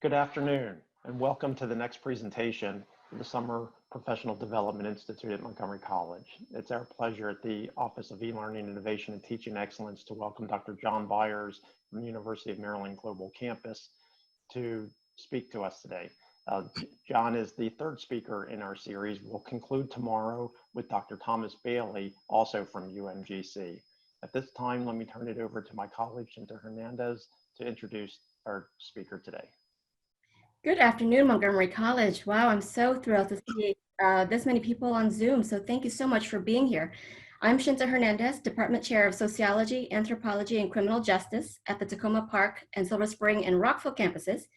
Good afternoon, and welcome to the next presentation for the Summer Professional Development Institute at Montgomery College. It's our pleasure at the Office of E-Learning Innovation and Teaching Excellence to welcome Dr. John Beyers from the University of Maryland Global Campus to speak to us today. John is the third speaker in our series. We'll conclude tomorrow with Dr. Thomas Bailey, also from UMGC. At this time, let me turn it over to my colleague, Shinta Hernandez, to introduce our speaker today. Good afternoon, Montgomery College. Wow, I'm so thrilled to see this many people on Zoom. So thank you so much for being here. I'm Shinta Hernandez, Department Chair of Sociology, Anthropology, and Criminal Justice at the Tacoma Park and Silver Spring and Rockville campuses.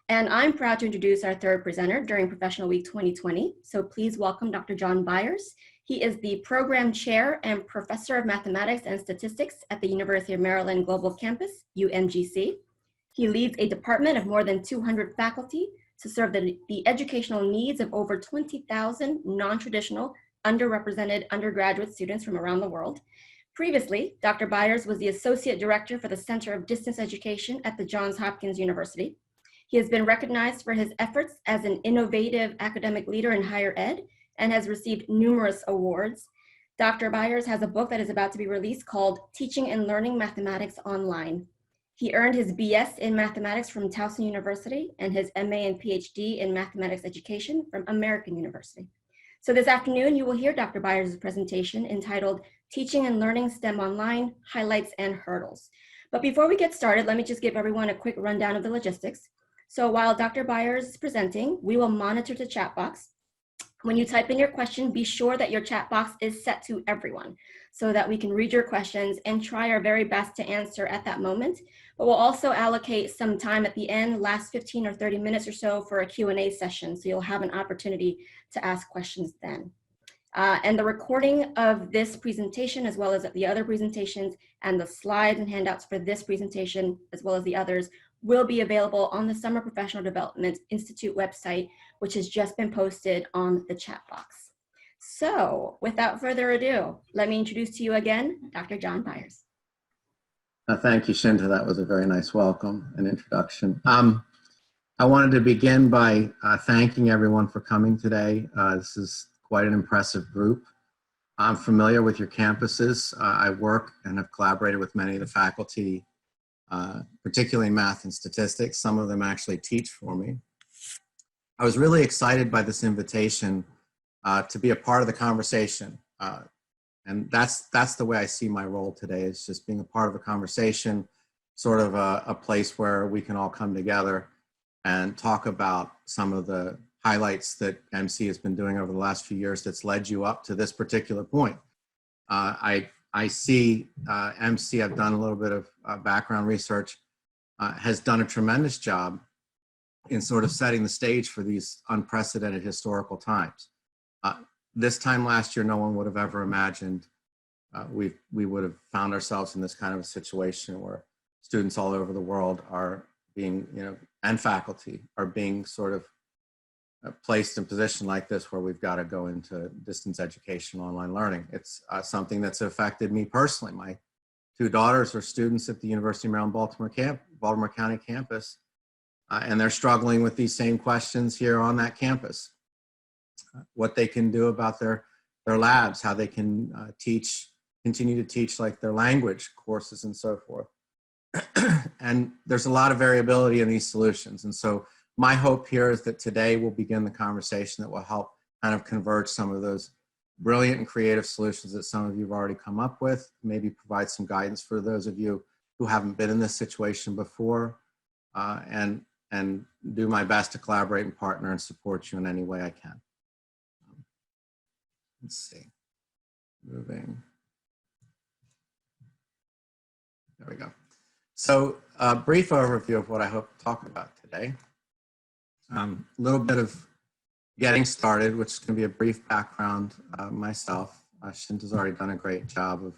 And I'm proud to introduce our third presenter during Professional Week 2020. So please welcome Dr. John Beyers. He is the Program Chair and Professor of Mathematics and Statistics at the University of Maryland Global Campus, UMGC. He leads a department of more than 200 faculty to serve the educational needs of over 20,000 non-traditional, underrepresented undergraduate students from around the world. Previously, Dr. Beyers was the Associate Director for the Center of Distance Education at the Johns Hopkins University. He has been recognized for his efforts as an innovative academic leader in higher ed and has received numerous awards. Dr. Beyers has a book that is about to be released called Teaching and Learning Mathematics Online. He earned his BS in mathematics from Towson University and his MA and PhD in mathematics education from American University. So this afternoon, you will hear Dr. Beyers' presentation entitled Teaching and Learning STEM Online, Highlights and Hurdles. But before we get started, let me just give everyone a quick rundown of the logistics. So while Dr. Beyers is presenting, we will monitor the chat box. When you type in your question, be sure that your chat box is set to everyone so that we can read your questions and try our very best to answer at that moment. But we'll also allocate some time at the end, last 15 or 30 minutes or so for a Q&A session. So you'll have an opportunity to ask questions then. And the recording of this presentation, as well as the other presentations and the slides and handouts for this presentation, as well as the others, will be available on the Summer Professional Development Institute website, which has just been posted on the chat box. So without further ado, let me introduce to you again, Dr. John Beyers. Thank you, Shinta. That was a very nice welcome and introduction. I wanted to begin by thanking everyone for coming today. This is quite an impressive group. I'm familiar with your campuses. I work and have collaborated with many of the faculty, particularly in math and statistics. Some of them actually teach for me. I was really excited by this invitation to be a part of the conversation. And that's the way I see my role today, is just being a part of a conversation, sort of a place where we can all come together and talk about some of the highlights that MC has been doing over the last few years that's led you up to this particular point. I see MC, I've done a little bit of background research, has done a tremendous job in sort of setting the stage for these unprecedented historical times. This time last year, no one would have ever imagined we would have found ourselves in this kind of a situation where students all over the world are being, and faculty are being sort of placed in a position like this where we've got to go into distance education, online learning. It's something that's affected me personally. My two daughters are students at the University of Maryland Baltimore County campus, and they're struggling with these same questions here on that campus. What they can do about their labs, how they can continue to teach like their language courses and so forth. And there's a lot of variability in these solutions. And so my hope here is that today we'll begin the conversation that will help kind of converge some of those brilliant and creative solutions that some of you have already come up with, maybe provide some guidance for those of you who haven't been in this situation before, and do my best to collaborate and partner and support you in any way I can. Let's see, moving. There we go. So a brief overview of what I hope to talk about today. A little bit of getting started, which is going to be a brief background myself. Shinta's already done a great job of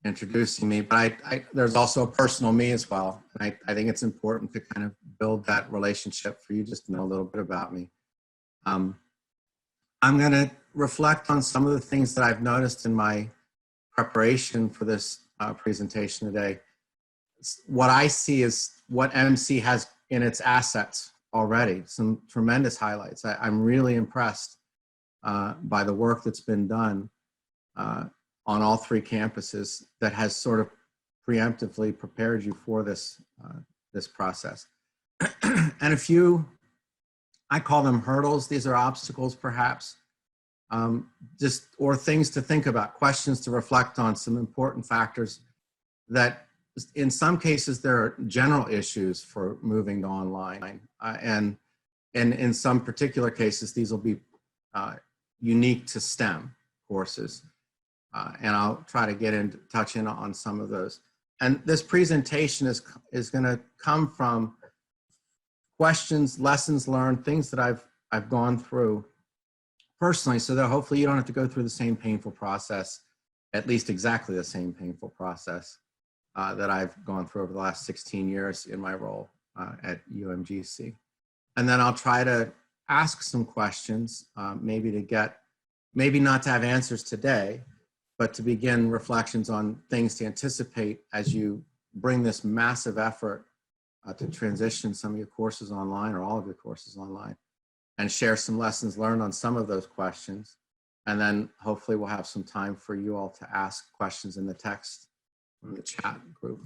introducing me, but there's also a personal me as well. And I think it's important to kind of build that relationship for you just to know a little bit about me. I'm going to reflect on some of the things that I've noticed in my preparation for this presentation today. What I see is what MC has in its assets already, some tremendous highlights. I'm really impressed by the work that's been done on all three campuses that has sort of preemptively prepared you for this, this process. And a few, I call them hurdles. These are obstacles, perhaps, or things to think about, questions to reflect on, some important factors that in some cases there are general issues for moving to online. And in some particular cases, these will be unique to STEM courses. And I'll try to touch in on some of those. And this presentation is going to come from questions, lessons learned, things that I've gone through personally, so that hopefully you don't have to go through the same painful process, at least exactly the same painful process that I've gone through over the last 16 years in my role at UMGC. And then I'll try to ask some questions, maybe not to have answers today, but to begin reflections on things to anticipate as you bring this massive effort to transition some of your courses online or all of your courses online, and share some lessons learned on some of those questions. And then hopefully we'll have some time for you all to ask questions in the text from the chat group.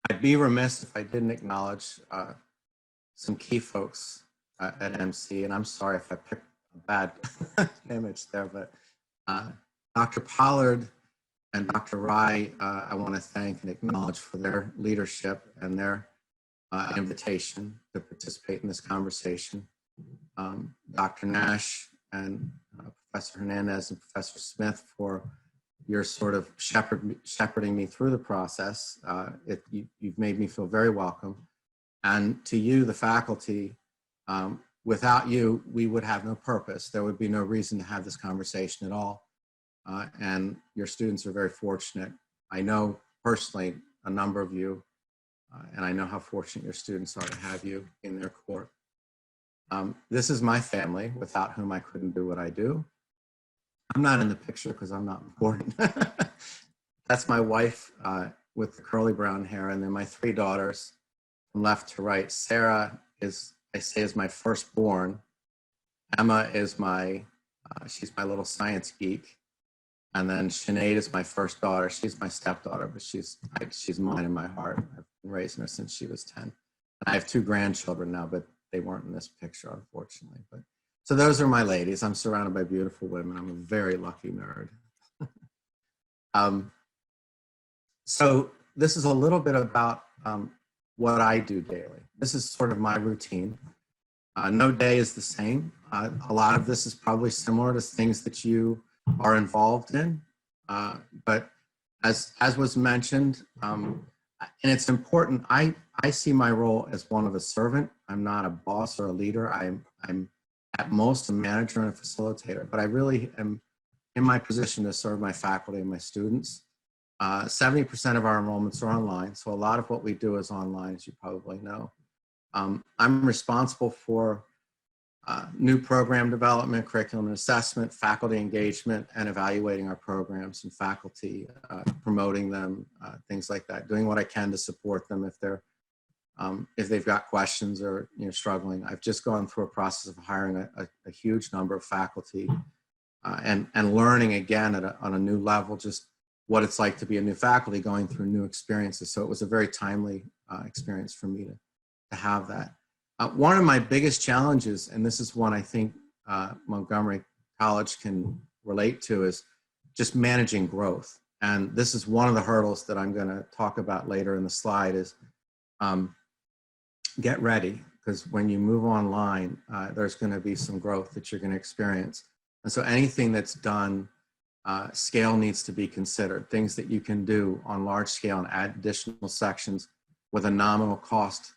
I'd be remiss if I didn't acknowledge some key folks at MC, and I'm sorry if I picked a bad image there, but Dr. Pollard and Dr. Rai, I want to thank and acknowledge for their leadership and their invitation to participate in this conversation. Dr. Nash and Professor Hernandez and Professor Smith for your sort of shepherding me through the process. You've made me feel very welcome. And to you, the faculty, without you, we would have no purpose. There would be no reason to have this conversation at all. And your students are very fortunate. I know personally a number of you, and I know how fortunate your students are to have you in their court. This is my family, without whom I couldn't do what I do. I'm not in the picture because I'm not important. That's my wife with the curly brown hair, and then my three daughters from left to right. Sarah is, I say, is my firstborn. Emma is she's my little science geek. And then Sinead is my first daughter. She's my stepdaughter, but she's mine in my heart. I've been raising her since she was 10. And I have two grandchildren now, but they weren't in this picture, unfortunately. But so those are my ladies. I'm surrounded by beautiful women. I'm a very lucky nerd. So this is a little bit about what I do daily. This is sort of my routine. No day is the same. A lot of this is probably similar to things that you are involved in, but as was mentioned, and it's important, I see my role as one of a servant. I'm not a boss or a leader. I'm at most a manager and a facilitator, but I really am in my position to serve my faculty and my students. 70% of our enrollments are online, so a lot of what we do is online, as you probably know. I'm responsible for new program development, curriculum and assessment, faculty engagement, and evaluating our programs and faculty, promoting them, things like that. Doing what I can to support them if they've got questions or struggling. I've just gone through a process of hiring a huge number of faculty and learning again on a new level just what it's like to be a new faculty going through new experiences. So it was a very timely experience for me to have that. One of my biggest challenges, and this is one I think Montgomery College can relate to, is just managing growth. And this is one of the hurdles that I'm going to talk about later in the slide is get ready, because when you move online, there's going to be some growth that you're going to experience. And so anything that's done, scale needs to be considered. Things that you can do on large scale and add additional sections with a nominal cost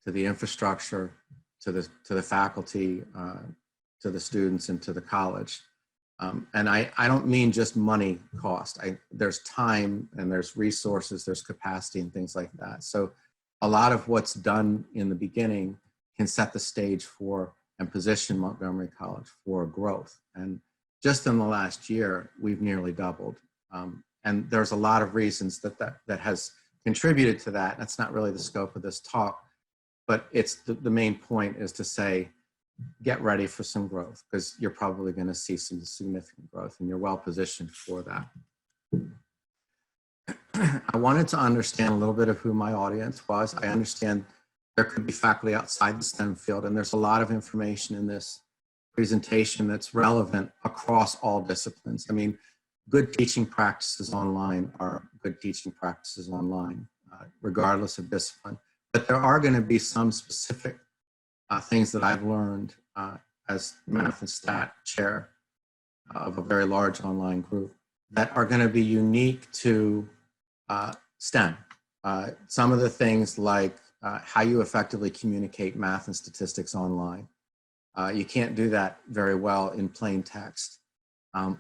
to the infrastructure, to the faculty, to the students, and to the college. And I don't mean just money cost. There's time and there's resources, there's capacity and things like that. So a lot of what's done in the beginning can set the stage for and position Montgomery College for growth. And just in the last year, we've nearly doubled. And there's a lot of reasons that has contributed to that. That's not really the scope of this talk. but it's the main point is to say, get ready for some growth, because you're probably going to see some significant growth and you're well positioned for that. I wanted to understand a little bit of who my audience was. I understand there could be faculty outside the STEM field, and there's a lot of information in this presentation that's relevant across all disciplines. I mean, good teaching practices online are good teaching practices online, regardless of discipline. But there are going to be some specific things that I've learned as math and stat chair of a very large online group that are going to be unique to STEM. Some of the things like how you effectively communicate math and statistics online. You can't do that very well in plain text.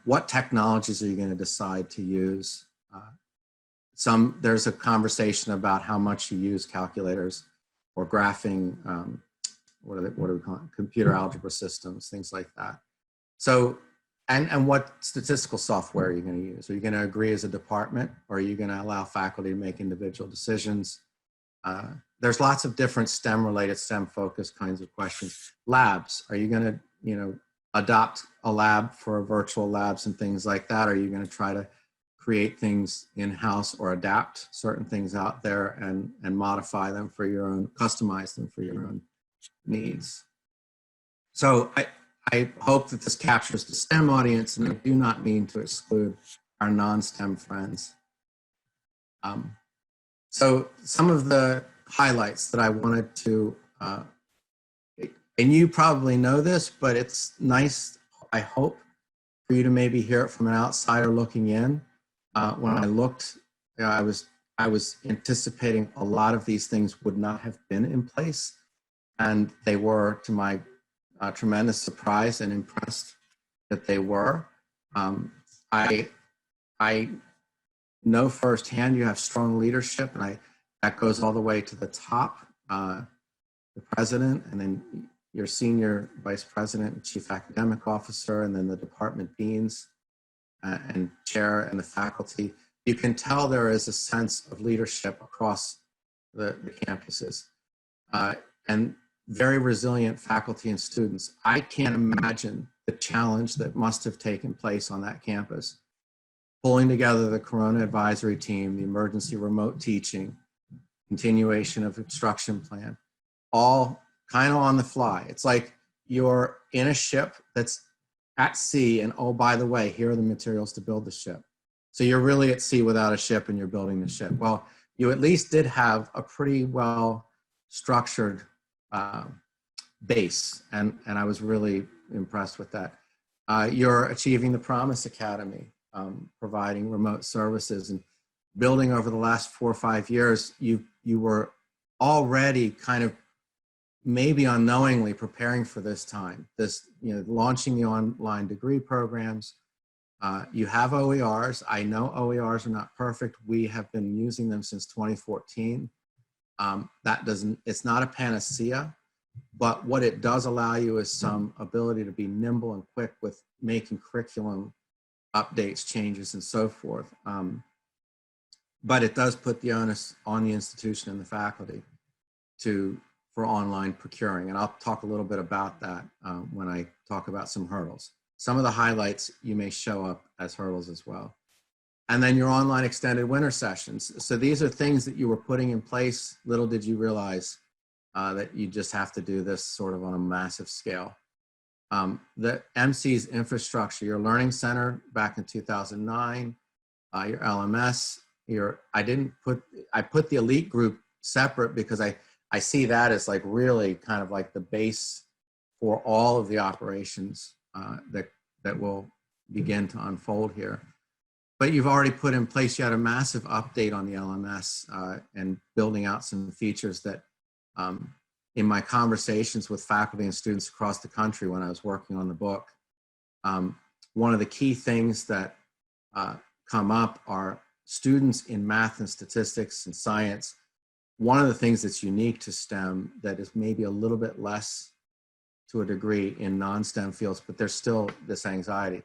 What technologies are you going to decide to use? There's a conversation about how much you use calculators or graphing, what do we call it? Computer algebra systems, things like that. So, and what statistical software are you going to use? Are you going to agree as a department, or are you going to allow faculty to make individual decisions? There's lots of different STEM-related, STEM-focused kinds of questions. Labs, are you going to, adopt a lab for virtual labs and things like that? Are you going to try to create things in-house or adapt certain things out there and modify them for your own, customize them for your own needs? So I hope that this captures the STEM audience, and I do not mean to exclude our non-STEM friends. So some of the highlights that I wanted to, and you probably know this, but it's nice, I hope, for you to maybe hear it from an outsider looking in. When I looked, I was anticipating a lot of these things would not have been in place, and they were, to my tremendous surprise, and impressed that they were. I know firsthand you have strong leadership, and that goes all the way to the top, the president, and then your senior vice president and chief academic officer, and then the department deans and chair and the faculty. You can tell there is a sense of leadership across the campuses, and very resilient faculty and students. I can't imagine the challenge that must have taken place on that campus, pulling together the Corona advisory team, the emergency remote teaching, continuation of instruction plan, all kind of on the fly. It's like you're in a ship that's at sea, and oh, by the way, here are the materials to build the ship. So you're really at sea without a ship, and you're building the ship. Well, you at least did have a pretty well structured base, and I was really impressed with that. You're achieving the Promise Academy, providing remote services, and building over the last 4 or 5 years. You were already kind of maybe unknowingly preparing for this time, launching the online degree programs. You have OERs. I know OERs are not perfect. We have been using them since 2014. It's not a panacea, but what it does allow you is some ability to be nimble and quick with making curriculum updates, changes, and so forth. But it does put the onus on the institution and the faculty for online procuring. And I'll talk a little bit about that when I talk about some hurdles. Some of the highlights you may show up as hurdles as well. And then your online extended winter sessions. So these are things that you were putting in place. Little did you realize that you just have to do this sort of on a massive scale. The MC's infrastructure, your learning center back in 2009, your LMS, I put the elite group separate because I see that as like really kind of like the base for all of the operations that will begin to unfold here. But you've already put in place, you had a massive update on the LMS and building out some features that in my conversations with faculty and students across the country when I was working on the book, one of the key things that come up are students in math and statistics and science. One of the things that's unique to STEM that is maybe a little bit less to a degree in non-STEM fields, but there's still this anxiety,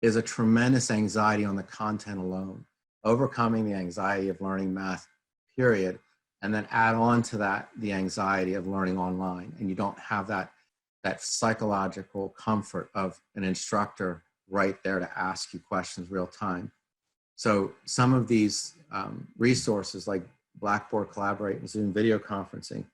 is a tremendous anxiety on the content alone. Overcoming the anxiety of learning math, period, and then add on to that the anxiety of learning online, and you don't have that psychological comfort of an instructor right there to ask you questions real time. So some of these resources like Blackboard Collaborate and Zoom video conferencing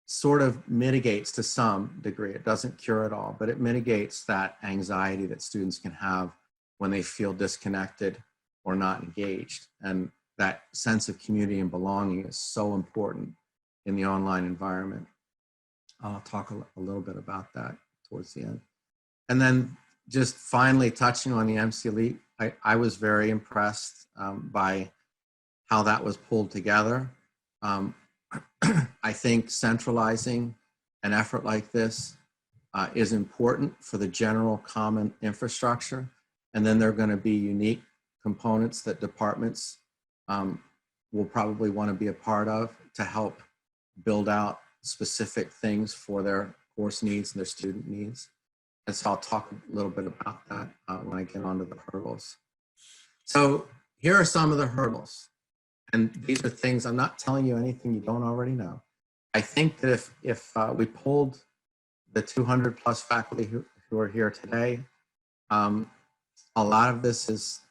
sort of mitigates to some degree. It doesn't cure it all, but it mitigates that anxiety that students can have when they feel disconnected or not engaged. And that sense of community and belonging is so important in the online environment. I'll talk a little bit about that towards the end. And then just finally touching on the MC Elite, I was very impressed by how that was pulled together. I think centralizing an effort like this is important for the general common infrastructure. And then there are going to be unique components that departments will probably want to be a part of to help build out specific things for their course needs and their student needs. And so I'll talk a little bit about that when I get onto the hurdles. So here are some of the hurdles. And these are things, I'm not telling you anything you don't already know. I think that if we pulled the 200 plus faculty who are here today, a lot of this is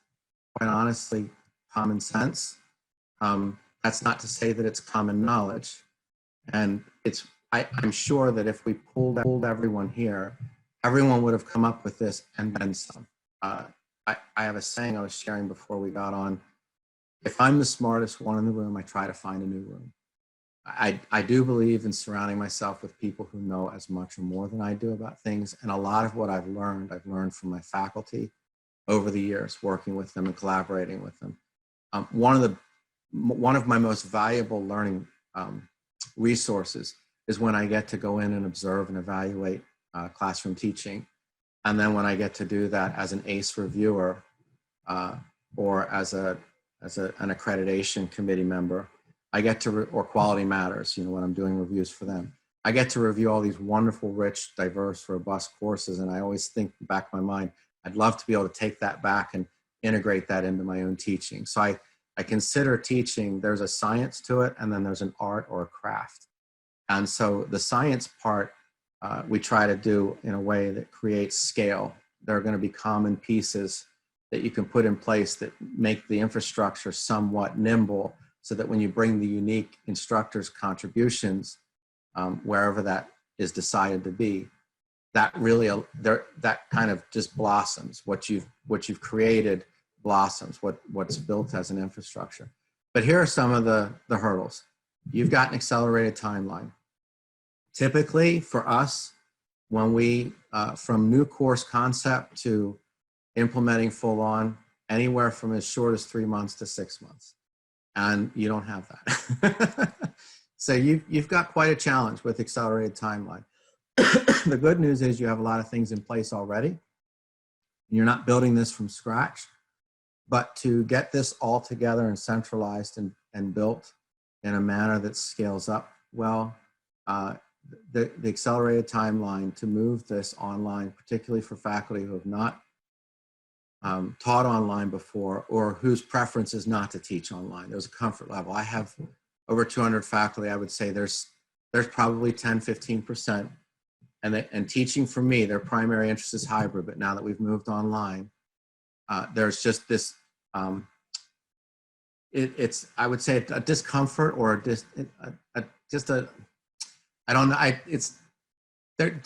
quite honestly common sense. That's not to say that it's common knowledge. And I'm sure that if we pulled everyone here, everyone would have come up with this and then some. I have a saying I was sharing before we got on. If I'm the smartest one in the room, I try to find a new room. I do believe in surrounding myself with people who know as much or more than I do about things. And a lot of what I've learned from my faculty over the years, working with them and collaborating with them. One of my most valuable learning resources is when I get to go in and observe and evaluate classroom teaching. And then when I get to do that as an ACE reviewer or as an accreditation committee member, I get to, or Quality Matters, you know, when I'm doing reviews for them, I get to review all these wonderful, rich, diverse, robust courses. And I always think back in my mind, I'd love to be able to take that back and integrate that into my own teaching. So I consider teaching, there's a science to it, and then there's an art or a craft. And so the science part, we try to do in a way that creates scale. There are going to be common pieces that you can put in place that make the infrastructure somewhat nimble, so that when you bring the unique instructors' contributions, wherever that is decided to be, that really, that kind of just blossoms. What you've created blossoms, what's built as an infrastructure. But here are some of the hurdles. You've got an accelerated timeline. Typically for us, when we, from new course concept to implementing full on, anywhere from as short as 3 months to 6 months. And you don't have that. So you've got quite a challenge with accelerated timeline. The good news is you have a lot of things in place already. You're not building this from scratch, but to get this all together and centralized and built in a manner that scales up well, the accelerated timeline to move this online, particularly for faculty who have not taught online before, or whose preference is not to teach online. There's a comfort level. I have over 200 faculty. I would say there's probably 10, 15%. And teaching for me, their primary interest is hybrid, but now that we've moved online, there's just this, it's, I would say a discomfort or I don't know, it's,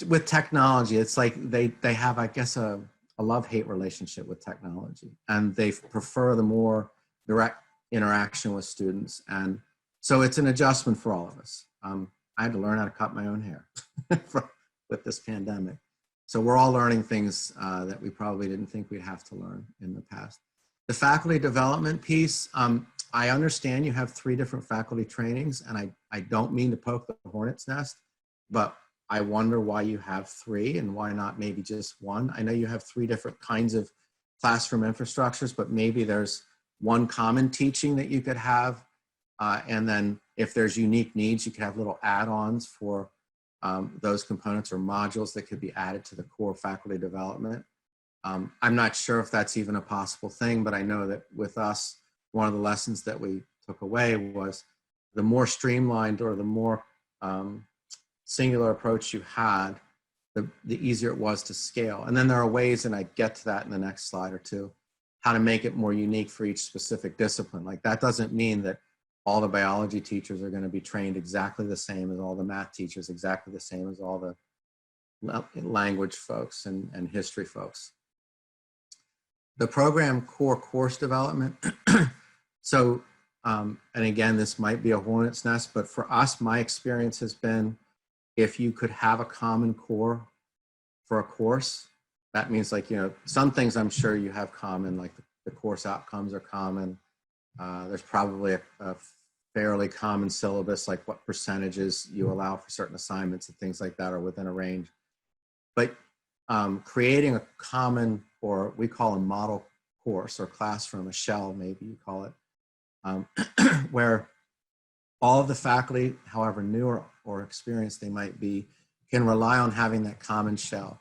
with technology, it's like they have, I guess, a love-hate relationship with technology, and they prefer the more direct interaction with students. And so it's an adjustment for all of us. I had to learn how to cut my own hair with this pandemic. So we're all learning things that we probably didn't think we'd have to learn in the past. The faculty development piece, I understand you have 3 different faculty trainings, and I don't mean to poke the hornet's nest, but I wonder why you have 3 and why not maybe just 1. I know you have 3 different kinds of classroom infrastructures, but maybe there's one common teaching that you could have. And then if there's unique needs, you could have little add-ons for those components or modules that could be added to the core faculty development. I'm not sure if that's even a possible thing, but I know that with us, one of the lessons that we took away was the more streamlined or the more singular approach you had, the easier it was to scale. And then there are ways, and I get to that in the next slide or two, how to make it more unique for each specific discipline. Like that doesn't mean that all the biology teachers are going to be trained exactly the same as all the math teachers, exactly the same as all the language folks and history folks. The program core course development. So, and again, this might be a hornet's nest, but for us, my experience has been, if you could have a common core for a course, that means, like, you know, some things I'm sure you have common, like the course outcomes are common. There's probably a fairly common syllabus, like what percentages you allow for certain assignments and things like that are within a range. But creating a common, or we call a model course or classroom, a shell maybe you call it, where all of the faculty, however new or experienced they might be, can rely on having that common shell.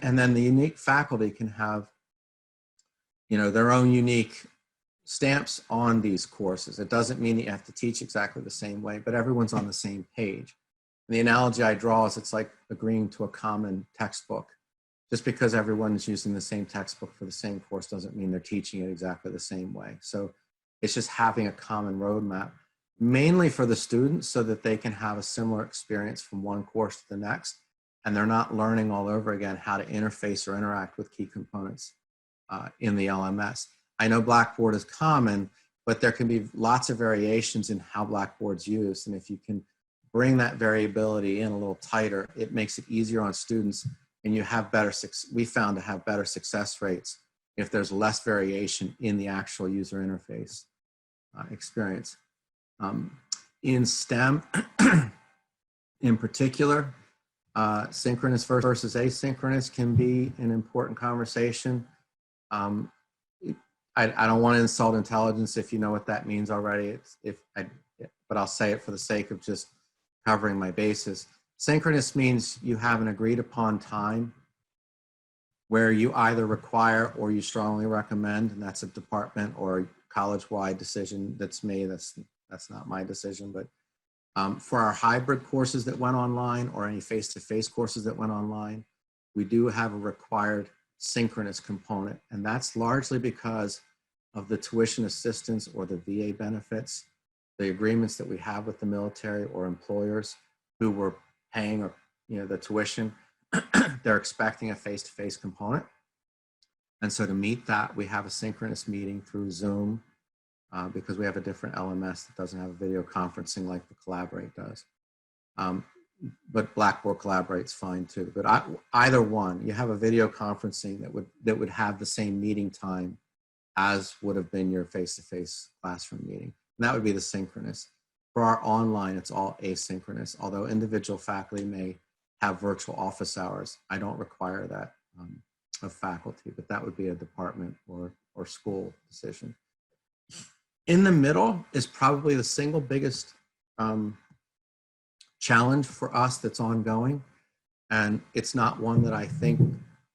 And then the unique faculty can have, you know, their own unique stamps on these courses. It doesn't mean that you have to teach exactly the same way, but everyone's on the same page. And the analogy I draw is it's like agreeing to a common textbook. Just because everyone is using the same textbook for the same course doesn't mean they're teaching it exactly the same way. So it's just having a common roadmap, mainly for the students so that they can have a similar experience from one course to the next. And they're not learning all over again how to interface or interact with key components in the LMS. I know Blackboard is common, but there can be lots of variations in how Blackboard's used. And if you can bring that variability in a little tighter, it makes it easier on students, and you have better, we found to have better success rates if there's less variation in the actual user interface experience. In STEM, in particular, synchronous versus asynchronous can be an important conversation. I don't want to insult intelligence if you know what that means already. But I'll say it for the sake of just covering my bases. Synchronous means you have an agreed upon time where you either require or you strongly recommend, and that's a department or college-wide decision that's made. That's not my decision, but for our hybrid courses that went online or any face-to-face courses that went online, we do have a required synchronous component, and that's largely because of the tuition assistance or the VA benefits, the agreements that we have with the military or employers who were paying, or, you know, the tuition. They're expecting a face-to-face component, and so to meet that, we have a synchronous meeting through Zoom because we have a different LMS that doesn't have video conferencing like the Collaborate does. But Blackboard Collaborate's fine too. But either one, you have a video conferencing that would have the same meeting time as would have been your face-to-face classroom meeting. And that would be the synchronous. For our online, it's all asynchronous. Although individual faculty may have virtual office hours, I don't require that of faculty, but that would be a department or school decision. In the middle is probably the single biggest challenge for us that's ongoing. And it's not one that I think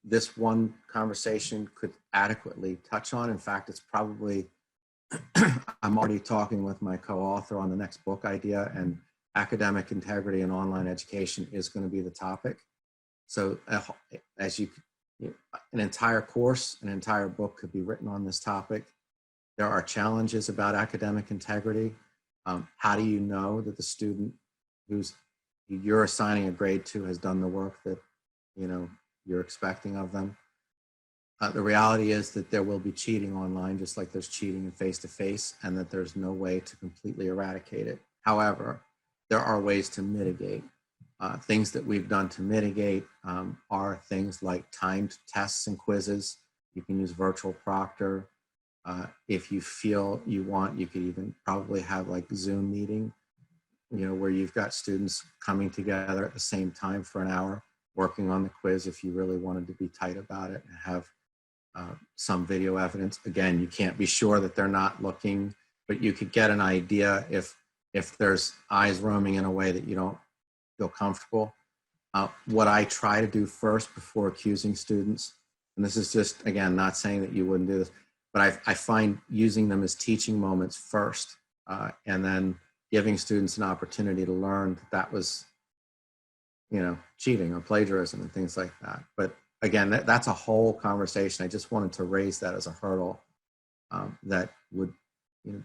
this one conversation could adequately touch on. In fact, it's probably, I'm already talking with my co-author on the next book idea, and academic integrity and online education is going to be the topic. So as an entire course, an entire book could be written on this topic. There are challenges about academic integrity. How do you know that the student you're assigning a grade to has done the work that, you know, you're expecting of them? The reality is that there will be cheating online, just like there's cheating in face-to-face, and that there's no way to completely eradicate it. However, there are ways to mitigate. Things that we've done to mitigate are things like timed tests and quizzes. You can use virtual proctor. If you feel you want, you could even probably have like Zoom meeting, you know, where you've got students coming together at the same time for an hour, working on the quiz if you really wanted to be tight about it and have some video evidence. Again, you can't be sure that they're not looking, but you could get an idea if there's eyes roaming in a way that you don't feel comfortable. What I try to do first before accusing students, and this is just, again, not saying that you wouldn't do this, but I find using them as teaching moments first, and then giving students an opportunity to learn that was, cheating or plagiarism and things like that. But again, that's a whole conversation. I just wanted to raise that as a hurdle that would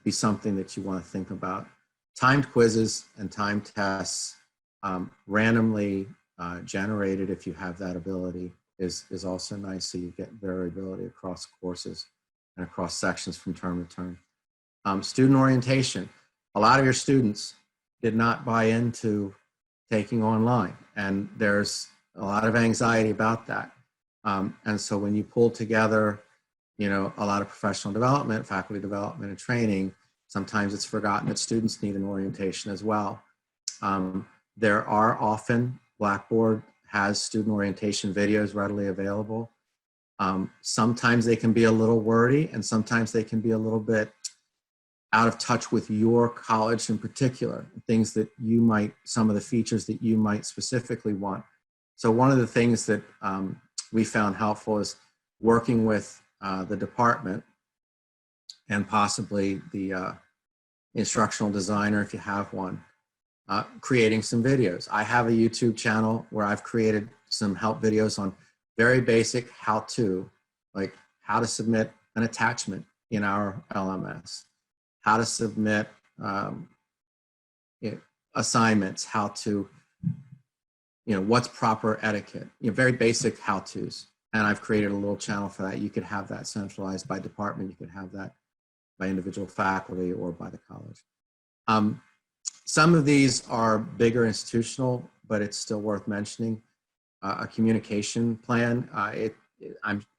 be something that you want to think about. Timed quizzes and timed tests, randomly generated if you have that ability, is also nice, so you get variability across courses and across sections from term to term. Student orientation. A lot of your students did not buy into taking online, and there's a lot of anxiety about that. And so when you pull together, a lot of professional development, faculty development, and training, sometimes it's forgotten that students need an orientation as well. There are often, Blackboard has student orientation videos readily available. Sometimes they can be a little wordy, and sometimes they can be a little bit out of touch with your college in particular, things that you might, some of the features that you might specifically want. So one of the things that we found helpful is working with the department and possibly the instructional designer, if you have one, creating some videos. I have a YouTube channel where I've created some help videos on very basic how-to, like how to submit an attachment in our LMS, how to submit assignments, how to, what's proper etiquette, very basic how-tos. And I've created a little channel for that. You could have that centralized by department. You could have that by individual faculty or by the college. Some of these are bigger institutional, but it's still worth mentioning. A communication plan,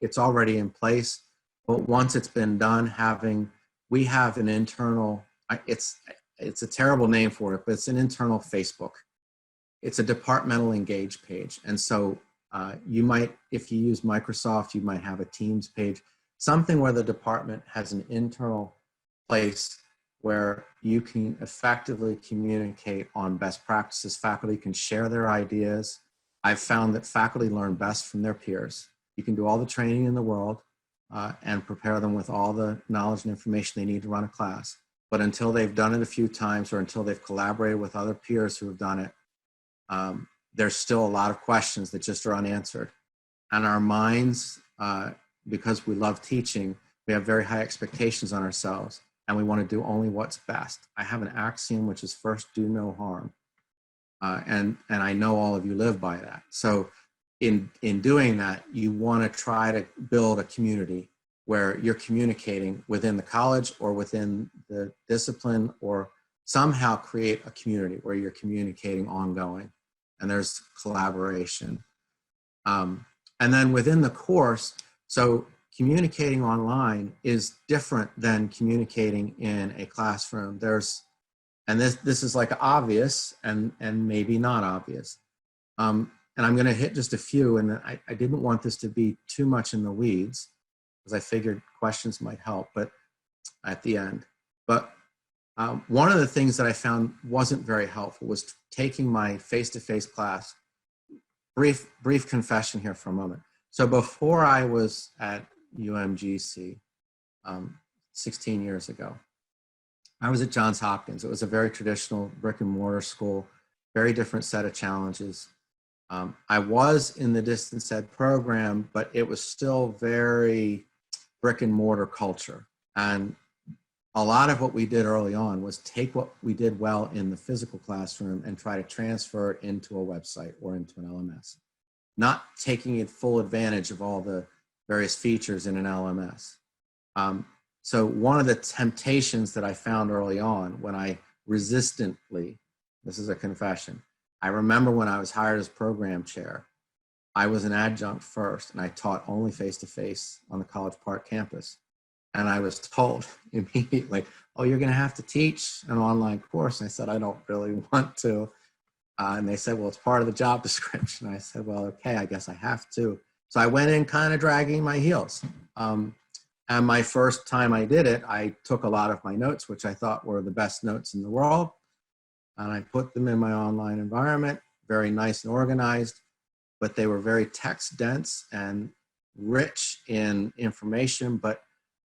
it's already in place, but once it's been done, we have an internal, it's a terrible name for it, but it's an internal Facebook. It's a departmental engage page. And so you might, if you use Microsoft, you might have a Teams page, something where the department has an internal place where you can effectively communicate on best practices. Faculty can share their ideas. I've found that faculty learn best from their peers. You can do all the training in the world and prepare them with all the knowledge and information they need to run a class. But until they've done it a few times or until they've collaborated with other peers who have done it, there's still a lot of questions that just are unanswered. And our minds, because we love teaching, we have very high expectations on ourselves, and we want to do only what's best. I have an axiom, which is first do no harm. And I know all of you live by that. So in doing that, you want to try to build a community where you're communicating within the college or within the discipline, or somehow create a community where you're communicating ongoing and there's collaboration. And then within the course, so communicating online is different than communicating in a classroom. And this is like obvious and maybe not obvious. And I'm gonna hit just a few, and I didn't want this to be too much in the weeds because I figured questions might help, but at the end. But one of the things that I found wasn't very helpful was taking my face-to-face class. Brief confession here for a moment. So before I was at UMGC 16 years ago, I was at Johns Hopkins. It was a very traditional brick and mortar school, very different set of challenges. I was in the distance ed program, but it was still very brick and mortar culture. And a lot of what we did early on was take what we did well in the physical classroom and try to transfer it into a website or into an LMS, not taking full advantage of all the various features in an LMS. So one of the temptations that I found early on when I resistantly, this is a confession, I remember when I was hired as program chair, I was an adjunct first and I taught only face-to-face on the College Park campus. And I was told immediately, oh, you're gonna have to teach an online course. And I said, I don't really want to. And they said, well, it's part of the job description. I said, well, okay, I guess I have to. So I went in kind of dragging my heels. And my first time I did it, I took a lot of my notes, which I thought were the best notes in the world. And I put them in my online environment, very nice and organized, but they were very text dense and rich in information, but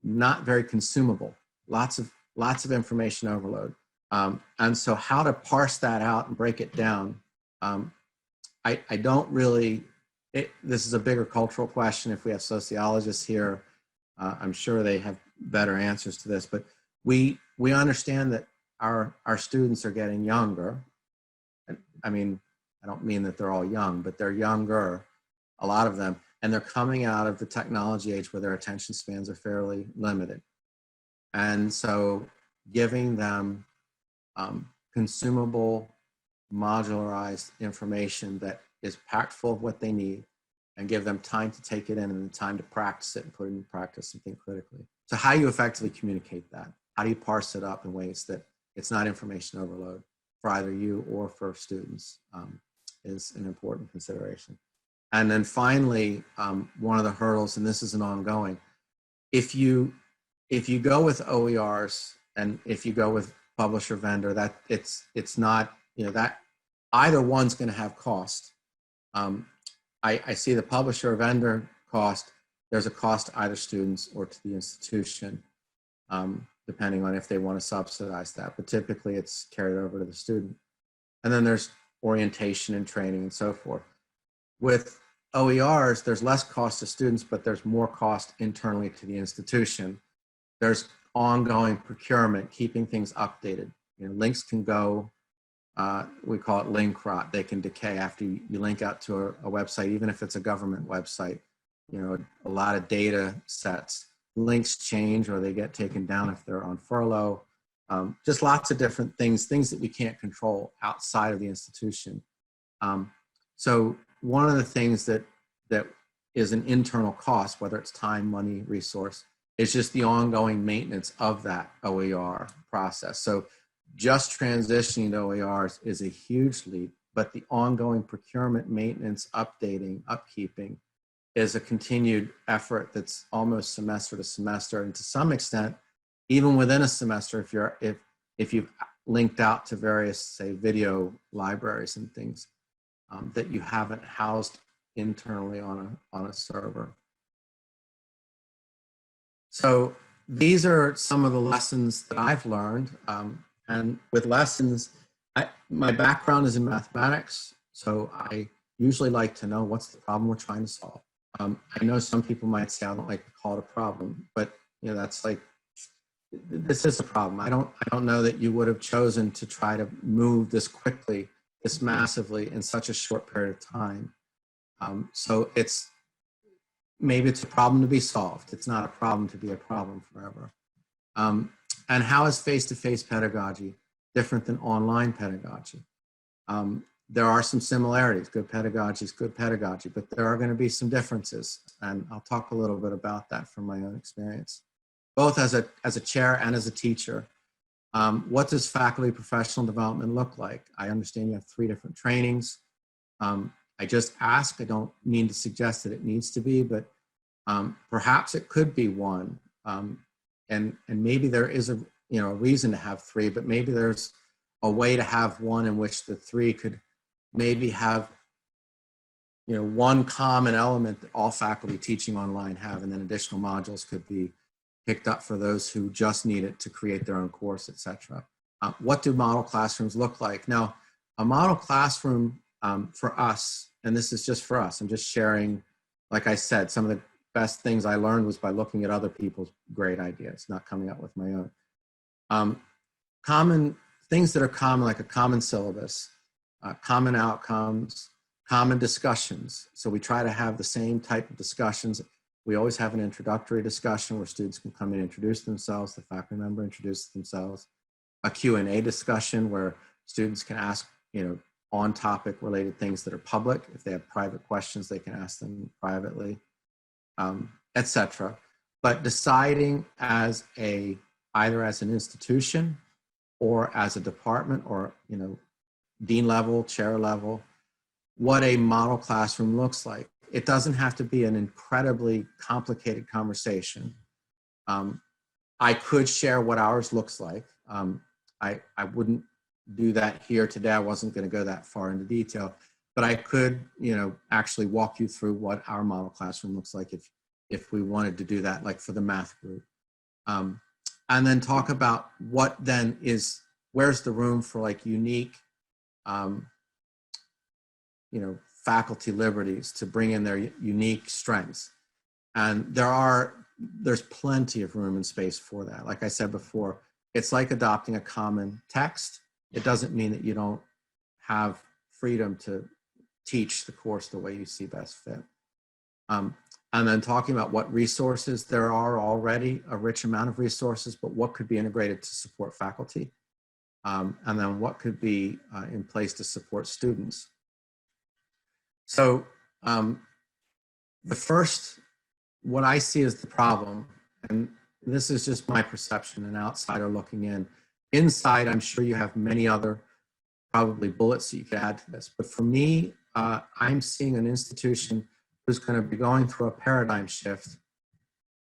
not very consumable. Lots of information overload. And so how to parse that out and break it down, I don't really, this is a bigger cultural question. If we have sociologists here, I'm sure they have better answers to this, but we understand that our students are getting younger. I mean, I don't mean that they're all young, but they're younger, a lot of them, and they're coming out of the technology age where their attention spans are fairly limited. And so giving them consumable, modularized information that is packed full of what they need, and give them time to take it in and the time to practice it and put it in practice and think critically. So how do you effectively communicate that? How do you parse it up in ways that it's not information overload for either you or for students, is an important consideration. And then finally, one of the hurdles, and this is an ongoing, if you go with OERs and if you go with publisher vendor, that it's not, that either one's going to have cost. I see the publisher vendor cost. There's a cost to either students or to the institution, depending on if they want to subsidize that. But typically it's carried over to the student. And then there's orientation and training and so forth. With OERs, there's less cost to students, but there's more cost internally to the institution. There's ongoing procurement, keeping things updated. Links can go, we call it link rot. They can decay after you link out to a website, even if it's a government website. A lot of data sets, links change or they get taken down if they're on furlough. Just lots of different things that we can't control outside of the institution. So one of the things that is an internal cost, whether it's time, money, resource, is just the ongoing maintenance of that OER process. So just transitioning to OERs is a huge leap, but the ongoing procurement, maintenance, updating, upkeeping is a continued effort that's almost semester to semester, and to some extent, even within a semester, if you've linked out to various, say, video libraries and things that you haven't housed internally on a server. So these are some of the lessons that I've learned. And with lessons, my background is in mathematics, so I usually like to know what's the problem we're trying to solve. I know some people might say I don't like to call it a problem, but that's like, this is a problem. I don't know that you would have chosen to try to move this quickly, this massively in such a short period of time. So maybe it's a problem to be solved. It's not a problem to be a problem forever. And how is face-to-face pedagogy different than online pedagogy? There are some similarities. Good pedagogy is good pedagogy, but there are going to be some differences. And I'll talk a little bit about that from my own experience, both as a chair and as a teacher. What does faculty professional development look like? I understand you have 3 different trainings. I just ask, I don't mean to suggest that it needs to be, but perhaps it could be 1. And maybe there is a reason to have 3, but maybe there's a way to have 1 in which the 3 could maybe have one common element that all faculty teaching online have, and then additional modules could be picked up for those who just need it to create their own course, etc. What do model classrooms look like? Now, a model classroom for us, and this is just for us, I'm just sharing, like I said, some of the best things I learned was by looking at other people's great ideas, not coming up with my own. Common things that are common, like a common syllabus, common outcomes, common discussions. So we try to have the same type of discussions. We always have an introductory discussion where students can come in and introduce themselves, the faculty member introduces themselves. A Q&A discussion where students can ask, on topic related things that are public. If they have private questions, they can ask them privately, etc. But deciding either as an institution or as a department or, dean level, chair level, what a model classroom looks like. It doesn't have to be an incredibly complicated conversation. I could share what ours looks like. I wouldn't do that here today. I wasn't going to go that far into detail, but I could, actually walk you through what our model classroom looks like if we wanted to do that, like for the math group. And then talk about what where's the room for like unique, faculty liberties to bring in their unique strengths. And there's plenty of room and space for that. Like I said before, it's like adopting a common text. It doesn't mean that you don't have freedom to teach the course the way you see best fit. And then talking about what resources there are already, a rich amount of resources, but what could be integrated to support faculty. And then what could be in place to support students. So what I see as the problem, and this is just my perception, an outsider looking in. Inside, I'm sure you have many other probably bullets that you could add to this. But for me, I'm seeing an institution who's going to be going through a paradigm shift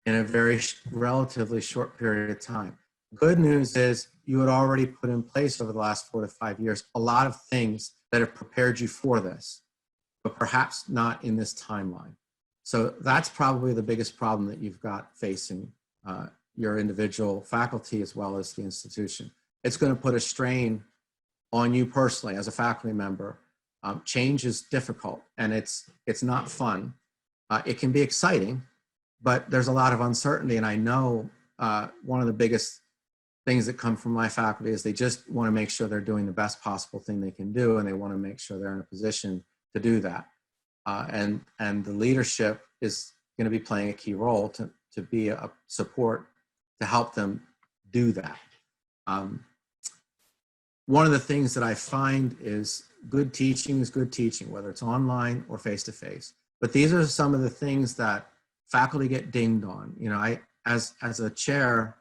in a very relatively short period of time. Good news is you had already put in place over the last 4 to 5 years a lot of things that have prepared you for this, but perhaps not in this timeline. So that's probably the biggest problem that you've got facing your individual faculty as well as the institution. It's going to put a strain on you personally as a faculty member. Change is difficult and it's not fun. It can be exciting, but there's a lot of uncertainty. And I know one of the biggest things that come from my faculty is they just want to make sure they're doing the best possible thing they can do, and they want to make sure they're in a position to do that. And the leadership is going to be playing a key role to be a support to help them do that. One of the things that I find is good teaching is good teaching, whether it's online or face-to-face. But these are some of the things that faculty get dinged on. You know, as a chair,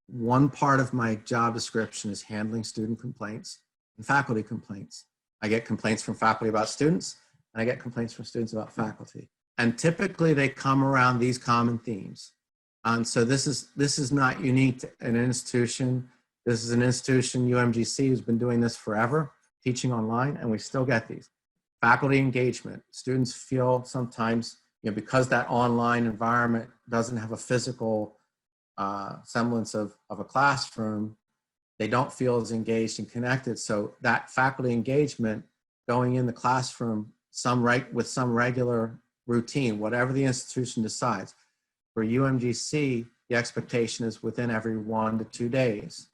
one part of my job description is handling student complaints and faculty complaints. I get complaints from faculty about students, and I get complaints from students about faculty. And typically they come around these common themes. And so this is not unique to an institution. This is an institution, UMGC, who's been doing this forever, teaching online, and we still get these. Faculty engagement. Students feel sometimes, because that online environment doesn't have a physical semblance of a classroom, they don't feel as engaged and connected. So that faculty engagement going in the classroom with some regular routine, whatever the institution decides. For UMGC, the expectation is within every 1 to 2 days.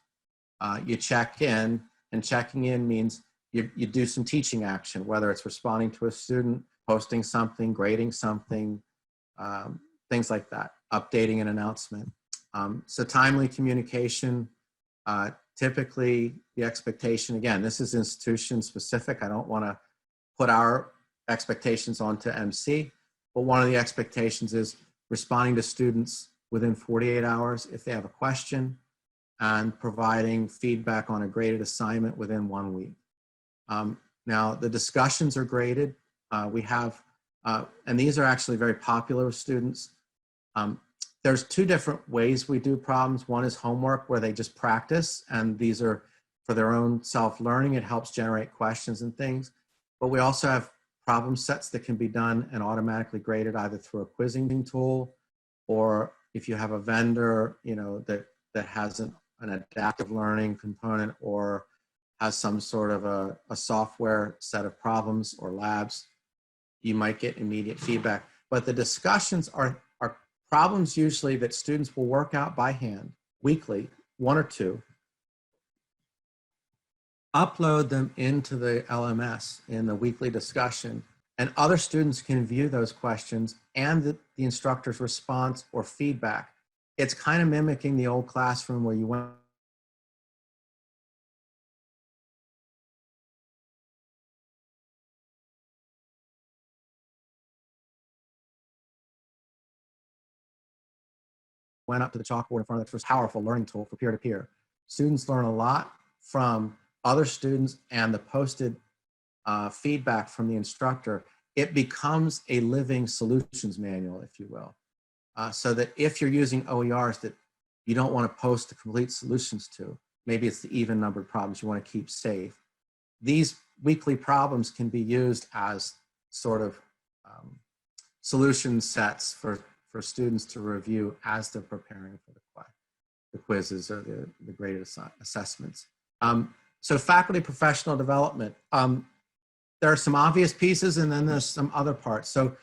You check in, and checking in means you do some teaching action, whether it's responding to a student, posting something, grading something, things like that, updating an announcement. So timely communication, typically the expectation, again, this is institution specific. I don't want to put our expectations onto MC, but one of the expectations is responding to students within 48 hours if they have a question, and providing feedback on a graded assignment within 1 week. Now, the discussions are graded. We have, and these are actually very popular with students. There's 2 different ways we do problems. One is homework, where they just practice, and these are for their own self-learning. It helps generate questions and things. But we also have problem sets that can be done and automatically graded either through a quizzing tool, or if you have a vendor, that has an adaptive learning component or has some sort of a software set of problems or labs, you might get immediate feedback. But the discussions are problems usually that students will work out by hand weekly, 1 or 2, upload them into the LMS in the weekly discussion, and other students can view those questions and the instructor's response or feedback. It's kind of mimicking the old classroom where you went up to the chalkboard in front of the first powerful learning tool for peer-to-peer. Students learn a lot from other students and the posted feedback from the instructor. It becomes a living solutions manual, if you will. So that if you're using OERs that you don't want to post the complete solutions to, maybe it's the even numbered problems you want to keep safe, these weekly problems can be used as sort of solution sets for students to review as they're preparing for the quizzes or the graded assessments. So faculty professional development. There are some obvious pieces, and then there's some other parts. So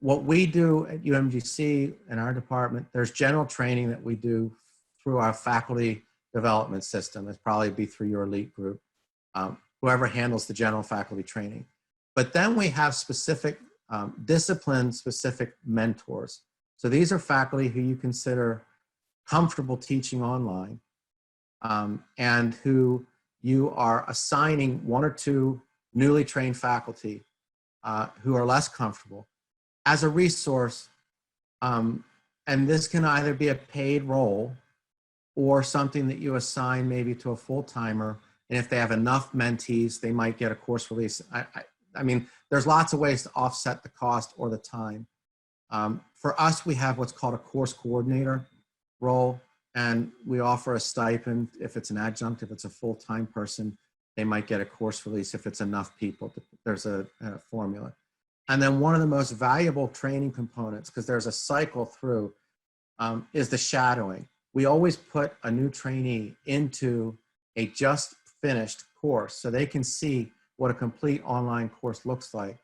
what we do at UMGC in our department, there's general training that we do through our faculty development system. It's probably be through your elite group, whoever handles the general faculty training. But then we have specific discipline-specific mentors. So these are faculty who you consider comfortable teaching online, and who you are assigning 1 or 2 newly trained faculty who are less comfortable as a resource. And this can either be a paid role or something that you assign maybe to a full-timer. And if they have enough mentees, they might get a course release. I mean, there's lots of ways to offset the cost or the time. For us, we have what's called a course coordinator role, and we offer a stipend if it's an adjunct. If it's a full-time person, they might get a course release if it's enough people. There's a formula. And then one of the most valuable training components, because there's a cycle through, is the shadowing. We always put a new trainee into a just finished course so they can see what a complete online course looks like.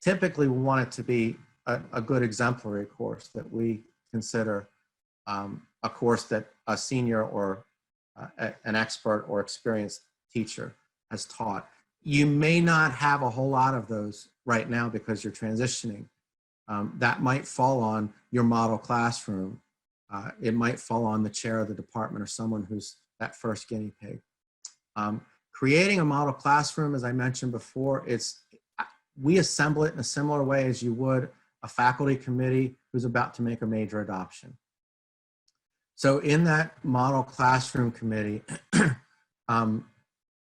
Typically, we want it to be a good exemplary course that we consider a course that a senior or an expert or experienced teacher has taught. You may not have a whole lot of those right now because you're transitioning. That might fall on your model classroom. It might fall on the chair of the department or someone who's that first guinea pig. Creating a model classroom, as I mentioned before, we assemble it in a similar way as you would a faculty committee who's about to make a major adoption. So in that model classroom committee,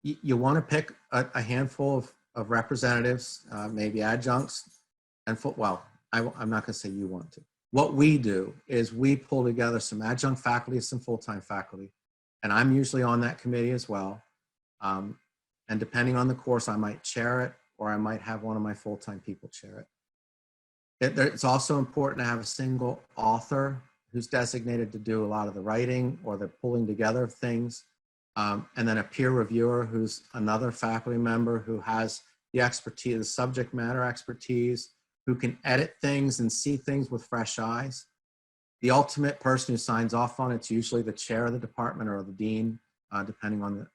you want to pick a handful of representatives, maybe adjuncts, and I'm not going to say you want to. What we do is we pull together some adjunct faculty, some full-time faculty, and I'm usually on that committee as well. And depending on the course, I might chair it, or I might have one of my full-time people chair it. It's also important to have a single author who's designated to do a lot of the writing or the pulling together of things. And then a peer reviewer who's another faculty member who has the expertise, the subject matter expertise, who can edit things and see things with fresh eyes. The ultimate person who signs off on it's usually the chair of the department or the dean, depending on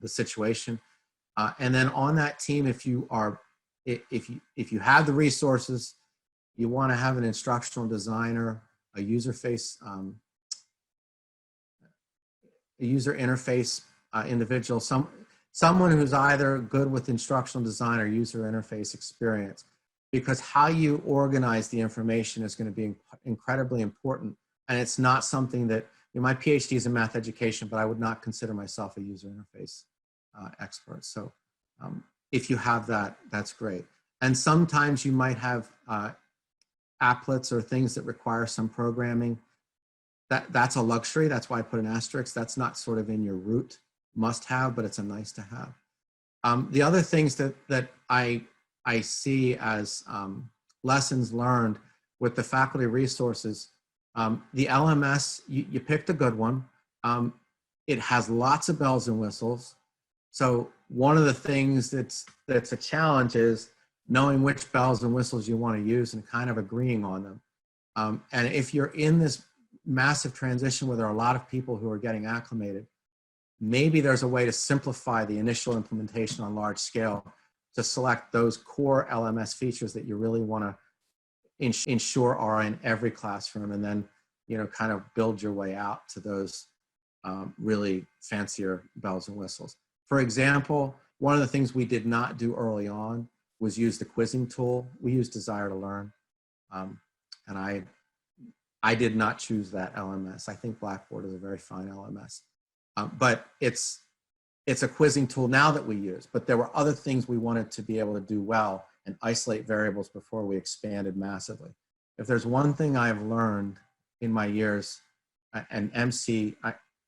the situation. And then on that team, if you have the resources, you want to have an instructional designer, a user interface individual, someone who's either good with instructional design or user interface experience, because how you organize the information is going to be incredibly important. And it's not something that, my PhD is in math education, but I would not consider myself a user interface expert. So if you have that, that's great. And sometimes you might have applets or things that require some programming. That's a luxury. That's why I put an asterisk. That's not sort of in your root must have, but it's a nice to have. The other things that I see as lessons learned with the faculty resources, the LMS, you picked a good one. It has lots of bells and whistles. So one of the things that's a challenge is knowing which bells and whistles you want to use and kind of agreeing on them. And if you're in this massive transition where there are a lot of people who are getting acclimated, maybe there's a way to simplify the initial implementation on large scale to select those core LMS features that you really want to ensure are in every classroom, and then kind of build your way out to those really fancier bells and whistles. For example, one of the things we did not do early on was use the quizzing tool. We used Desire to Learn, and I did not choose that LMS. I think Blackboard is a very fine LMS, but it's a quizzing tool now that we use. But there were other things we wanted to be able to do well and isolate variables before we expanded massively. If there's one thing I've learned in my years, and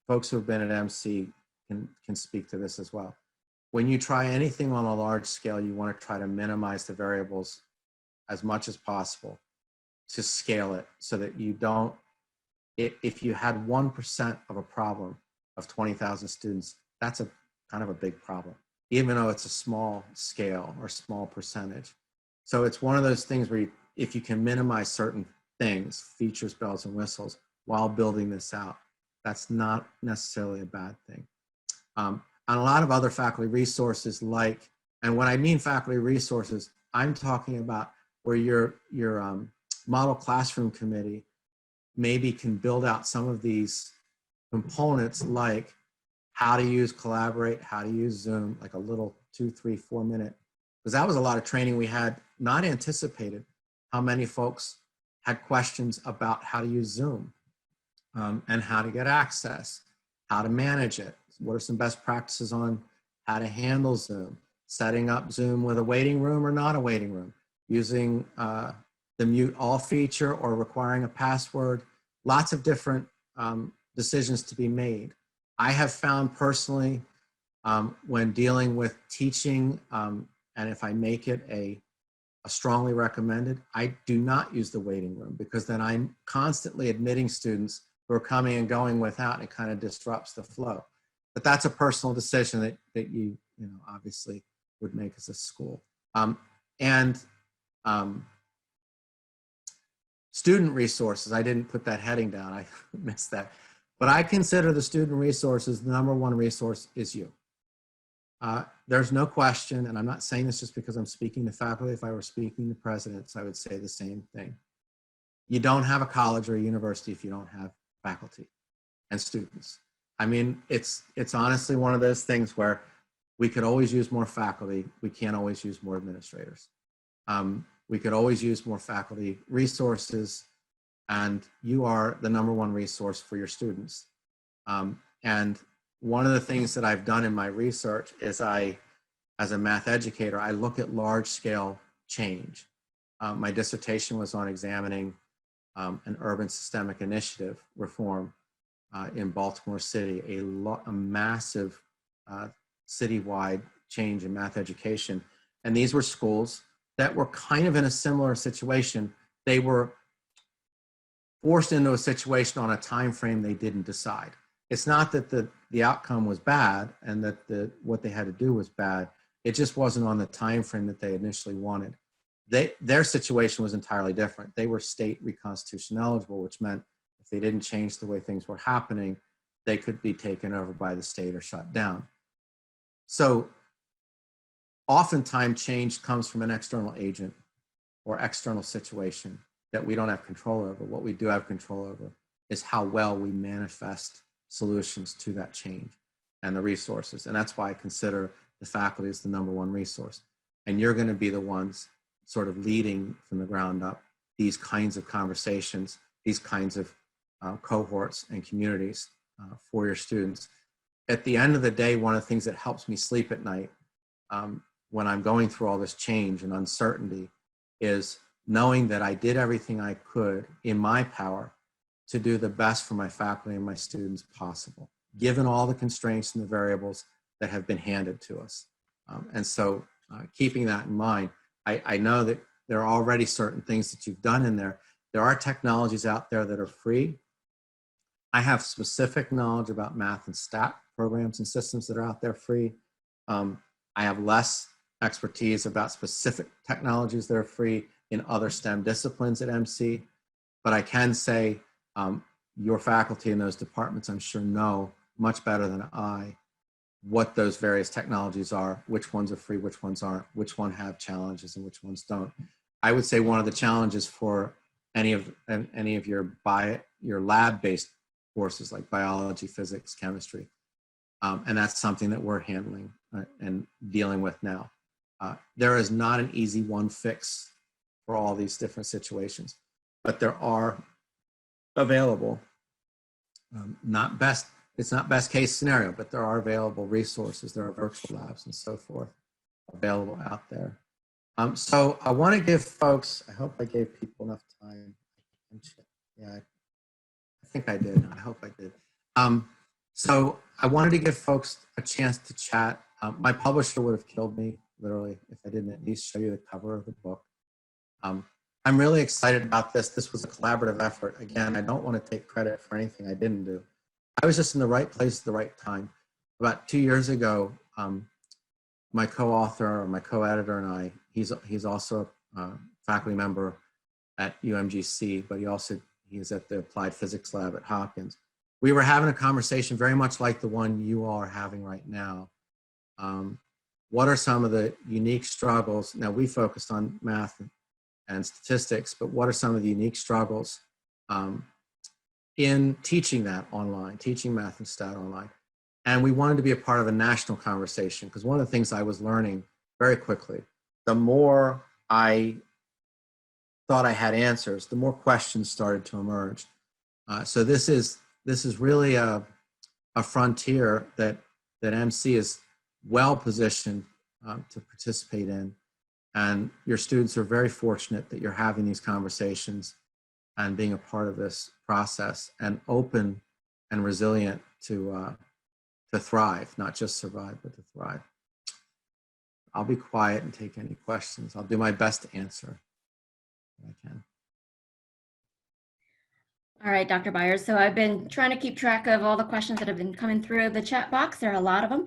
folks who have been at MC can speak to this as well. When you try anything on a large scale, you want to try to minimize the variables as much as possible to scale it so that you don't if you had 1% of a problem of 20,000 students, that's a kind of a big problem, even though it's a small scale or small percentage. So it's one of those things where if you can minimize certain things, features, bells and whistles, while building this out, that's not necessarily a bad thing. And a lot of other faculty resources and when I mean faculty resources, I'm talking about where your model classroom committee maybe can build out some of these components, like how to use Collaborate, how to use Zoom, like a little 2, 3, 4 minute, because that was a lot of training we had not anticipated how many folks had questions about how to use Zoom and how to get access, how to manage it. What are some best practices on how to handle Zoom, setting up Zoom with a waiting room or not a waiting room, using the mute all feature or requiring a password, lots of different decisions to be made. I have found personally when dealing with teaching, and if I make it a strongly recommended, I do not use the waiting room, because then I'm constantly admitting students who are coming and going without, and it kind of disrupts the flow. But that's a personal decision that you obviously would make as a school. Student resources, I didn't put that heading down, I missed that. But I consider the student resources, the number one resource is you. There's no question, and I'm not saying this just because I'm speaking to faculty. If I were speaking to presidents, I would say the same thing. You don't have a college or a university if you don't have faculty and students. I mean, it's honestly one of those things where we could always use more faculty. We can't always use more administrators. We could always use more faculty resources, and you are the number one resource for your students. And one of the things that I've done in my research is as a math educator, I look at large scale change. My dissertation was on examining an urban systemic initiative reform in Baltimore City, a massive citywide change in math education. And these were schools that were kind of in a similar situation. They were forced into a situation on a time frame they didn't decide. It's not that the outcome was bad and that what they had to do was bad. It just wasn't on the time frame that they initially wanted. Their situation was entirely different. They were state reconstitution eligible, which meant if they didn't change the way things were happening, they could be taken over by the state or shut down. So oftentimes change comes from an external agent or external situation that we don't have control over. What we do have control over is how well we manifest solutions to that change and the resources. And that's why I consider the faculty as the number one resource. And you're going to be the ones sort of leading from the ground up these kinds of conversations, these kinds of cohorts and communities for your students. At the end of the day, one of the things that helps me sleep at night when I'm going through all this change and uncertainty is knowing that I did everything I could in my power to do the best for my faculty and my students possible, given all the constraints and the variables that have been handed to us. And so keeping that in mind, I know that there are already certain things that you've done in there. There are technologies out there that are free. I have specific knowledge about math and stat programs and systems that are out there free. I have less expertise about specific technologies that are free in other STEM disciplines at MC, but I can say your faculty in those departments, I'm sure, know much better than I what those various technologies are, which ones are free, which ones aren't, which ones have challenges and which ones don't. I would say one of the challenges for any of your lab-based courses like biology, physics, chemistry, and that's something that we're handling and dealing with now. There is not an easy one fix for all these different situations, but there are available, it's not best case scenario, but there are available resources. There are virtual labs and so forth available out there. So I want to give folks, I hope I gave people enough time. Yeah, I think I did. I hope I did. So I wanted to give folks a chance to chat. My publisher would have killed me, literally, if I didn't at least show you the cover of the book. I'm really excited about this. This was a collaborative effort. Again, I don't want to take credit for anything I didn't do. I was just in the right place at the right time. About 2 years ago, my co-author or my co-editor and I, he's also a faculty member at UMGC, but he is at the Applied Physics Lab at Hopkins. We were having a conversation very much like the one you all are having right now. What are some of the unique struggles? Now, we focused on math and statistics, but what are some of the unique struggles in teaching that online, teaching math and stat online? And we wanted to be a part of a national conversation, because one of the things I was learning very quickly, the more I thought I had answers, the more questions started to emerge. So this is really a frontier that MC is well positioned to participate in. And your students are very fortunate that you're having these conversations and being a part of this process, and open and resilient to thrive, not just survive, but to thrive. I'll be quiet and take any questions. I'll do my best to answer if I can. All right, Dr. Beyers. So I've been trying to keep track of all the questions that have been coming through the chat box. There are a lot of them.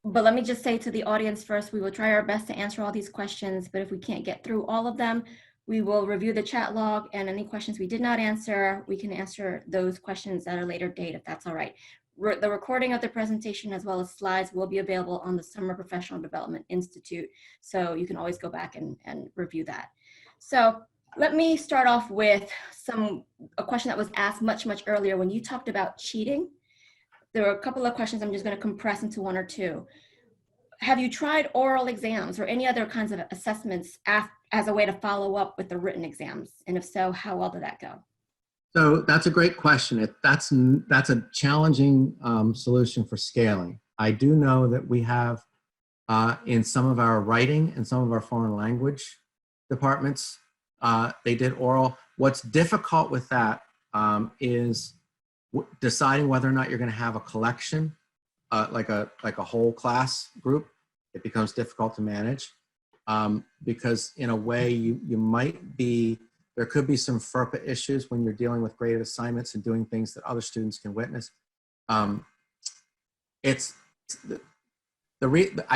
But let me just say to the audience first, we will try our best to answer all these questions, but if we can't get through all of them, we will review the chat log, and any questions we did not answer, we can answer those questions at a later date, if that's all right. The recording of the presentation as well as slides will be available on the Summer Professional Development Institute, so you can always go back and review that. So let me start off with a question that was asked much earlier when you talked about cheating. There were a couple of questions I'm just going to compress into one or two. Have you tried oral exams or any other kinds of assessments as a way to follow up with the written exams? And if so, how well did that go? So that's a great question. That's a challenging solution for scaling. I do know that we have in some of our writing and some of our foreign language departments, they did oral. What's difficult with that is deciding whether or not you're going to have a collection, like a whole class group. It becomes difficult to manage because in a way you might be, there could be some FERPA issues when you're dealing with graded assignments and doing things that other students can witness. I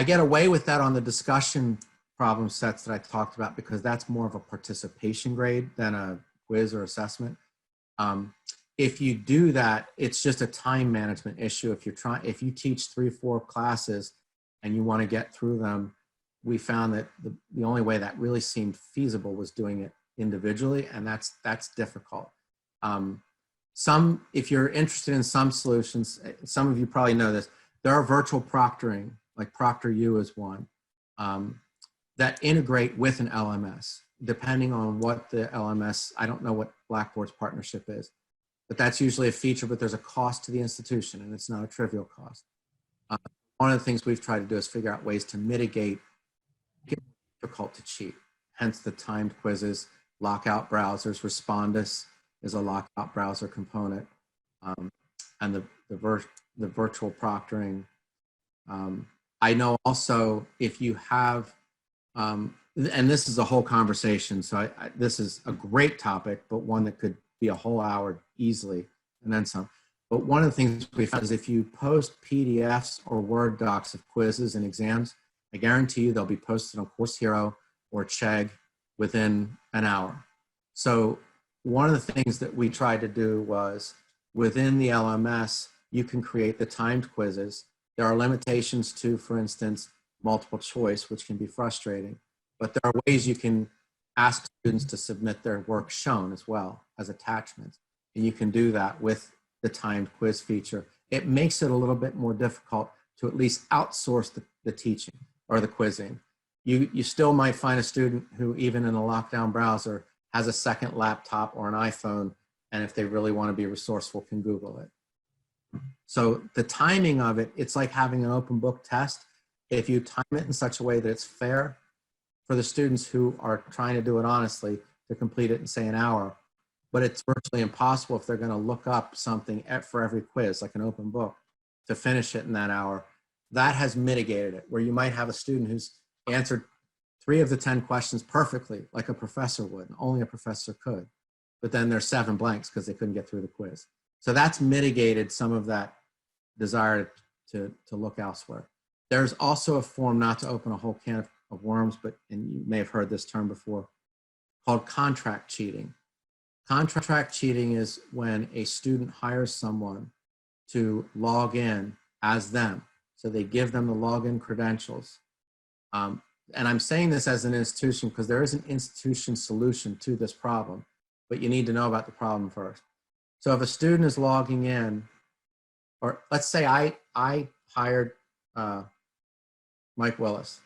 get away with that on the discussion problem sets that I talked about because that's more of a participation grade than a quiz or assessment. If you do that, it's just a time management issue. If you teach 3 or 4 classes and you want to get through them, we found that the only way that really seemed feasible was doing it individually, and that's difficult. If you're interested in some solutions, some of you probably know this, there are virtual proctoring, like ProctorU is one, that integrate with an LMS, depending on what the LMS, I don't know what Blackboard's partnership is, but that's usually a feature, but there's a cost to the institution, and it's not a trivial cost. One of the things we've tried to do is figure out ways to mitigate it's difficult to cheat, hence the timed quizzes, lockout browsers. Respondus is a lockout browser component, and the virtual proctoring. I know also if you have, and this is a whole conversation, so this is a great topic, but one that could be a whole hour easily, and then some. But one of the things we found is if you post PDFs or Word docs of quizzes and exams, I guarantee you they'll be posted on Course Hero or Chegg within an hour. So one of the things that we tried to do was within the LMS, you can create the timed quizzes. There are limitations to, for instance, multiple choice, which can be frustrating, but there are ways you can ask students to submit their work shown as well as attachments. And you can do that with the timed quiz feature. It makes it a little bit more difficult to at least outsource the teaching or the quizzing. You still might find a student who, even in a lockdown browser, has a second laptop or an iPhone, and if they really want to be resourceful, can Google it. So the timing of it, it's like having an open book test. If you time it in such a way that it's fair for the students who are trying to do it honestly to complete it in, say, an hour, but it's virtually impossible if they're going to look up something for every quiz, like an open book, to finish it in that hour. That has mitigated it, where you might have a student who's answered 3 of the 10 questions perfectly, like a professor would, and only a professor could. But then there's 7 blanks because they couldn't get through the quiz. So that's mitigated some of that desire to look elsewhere. There's also a form, not to open a whole can of worms, but, and you may have heard this term before, called contract cheating. Contract cheating is when a student hires someone to log in as them. So they give them the login credentials. And I'm saying this as an institution because there is an institution solution to this problem, but you need to know about the problem first. So if a student is logging in, or let's say I hired Mike Millis,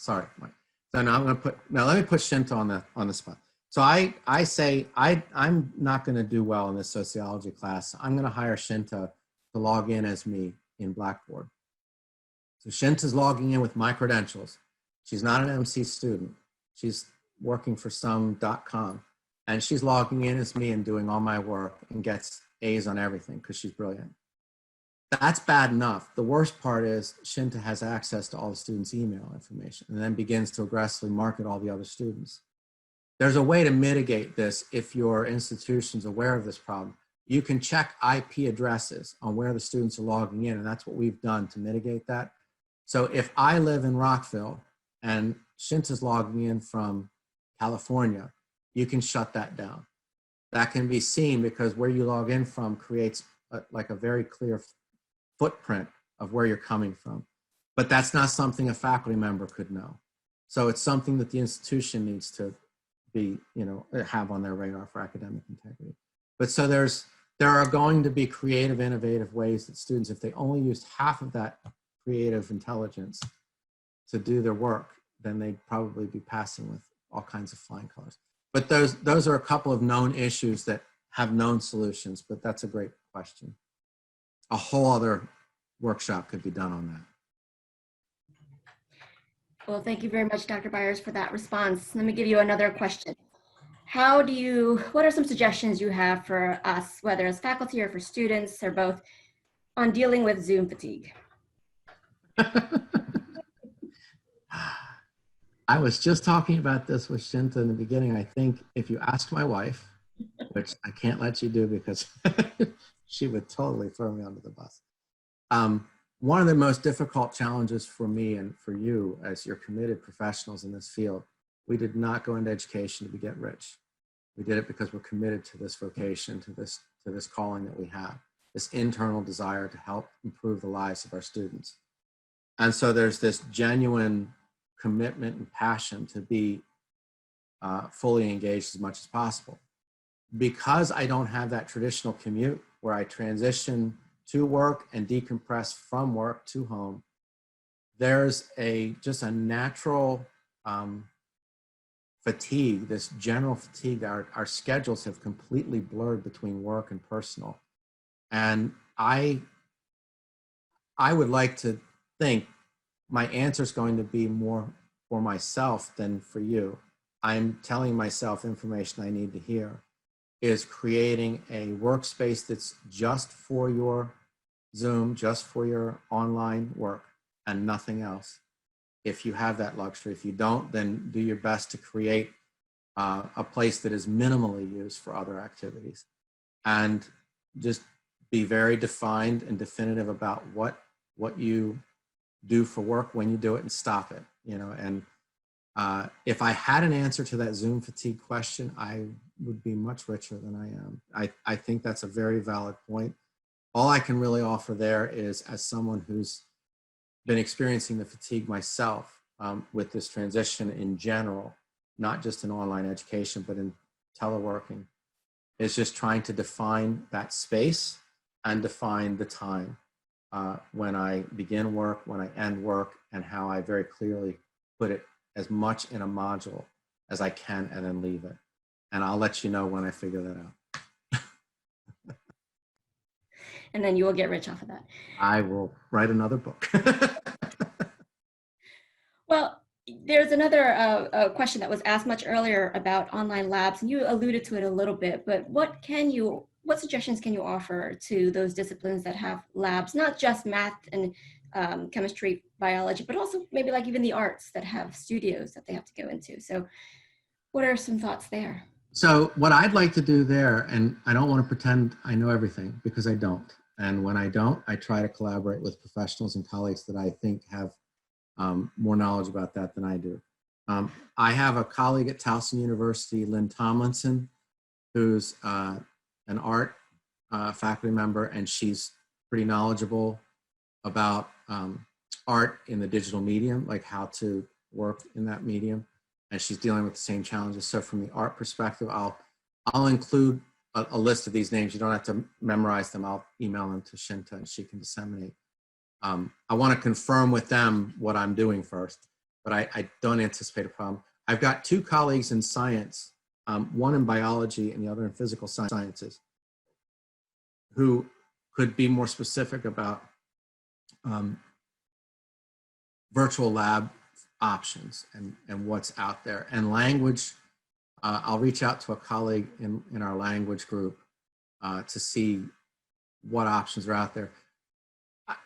sorry, Mike. So now I'm going to put, now let me put Shinta on the spot. So I say, I'm not going to do well in this sociology class. I'm going to hire Shinta to log in as me in Blackboard. So Shinta's logging in with my credentials. She's not an MC student. She's working for some .com, and she's logging in as me and doing all my work and gets A's on everything because she's brilliant. That's bad enough. The worst part is Shinta has access to all the students' email information and then begins to aggressively market all the other students. There's a way to mitigate this if your institution's aware of this problem. You can check IP addresses on where the students are logging in, and that's what we've done to mitigate that. So if I live in Rockville and Shinta's logging in from California, you can shut that down. That can be seen because where you log in from creates like a very clear footprint of where you're coming from. But that's not something a faculty member could know. So it's something that the institution needs to be, have on their radar for academic integrity. But so there are going to be creative, innovative ways that students, if they only used half of that creative intelligence to do their work, then they'd probably be passing with all kinds of flying colors. But those are a couple of known issues that have known solutions, but that's a great question. A whole other workshop could be done on that. Well, thank you very much, Dr. Beyers, for that response. Let me give you another question. What are some suggestions you have for us, whether as faculty or for students or both, on dealing with Zoom fatigue? I was just talking about this with Shinta in the beginning. I think if you ask my wife, which I can't let you do because she would totally throw me under the bus. One of the most difficult challenges for me and for you as your committed professionals in this field, we did not go into education to get rich. We did it because we're committed to this vocation, to this calling that we have, this internal desire to help improve the lives of our students. And so there's this genuine commitment and passion to be fully engaged as much as possible. Because I don't have that traditional commute where I transition to work and decompress from work to home, there's just a natural fatigue, this general fatigue. Our schedules have completely blurred between work and personal. And I would like to think my answer is going to be more for myself than for you. I'm telling myself information I need to hear. Is creating a workspace that's just for your Zoom, just for your online work and nothing else. If you have that luxury, if you don't, then do your best to create a place that is minimally used for other activities, and just be very defined and definitive about what you do for work, when you do it, and stop it. And if I had an answer to that Zoom fatigue question, I would be much richer than I am. I think that's a very valid point. All I can really offer there is, as someone who's been experiencing the fatigue myself with this transition in general, not just in online education, but in teleworking, is just trying to define that space and define the time when I begin work, when I end work, and how I very clearly put it as much in a module as I can and then leave it. And I'll let you know when I figure that out. And then you will get rich off of that. I will write another book. Well, there's another question that was asked much earlier about online labs, and you alluded to it a little bit, but what suggestions can you offer to those disciplines that have labs, not just math and chemistry, biology, but also maybe like even the arts that have studios that they have to go into. So what are some thoughts there? So what I'd like to do there, and I don't want to pretend I know everything because I don't. And when I don't, I try to collaborate with professionals and colleagues that I think have more knowledge about that than I do. I have a colleague at Towson University, Lynn Tomlinson, who's an art faculty member, and she's pretty knowledgeable about art in the digital medium, like how to work in that medium. And she's dealing with the same challenges. So from the art perspective, I'll include a list of these names. You don't have to memorize them. I'll email them to Shinta and she can disseminate. I want to confirm with them what I'm doing first, but I don't anticipate a problem. I've got two colleagues in science, one in biology and the other in physical sciences, who could be more specific about virtual lab options and what's out there. And language, I'll reach out to a colleague in our language group to see what options are out there.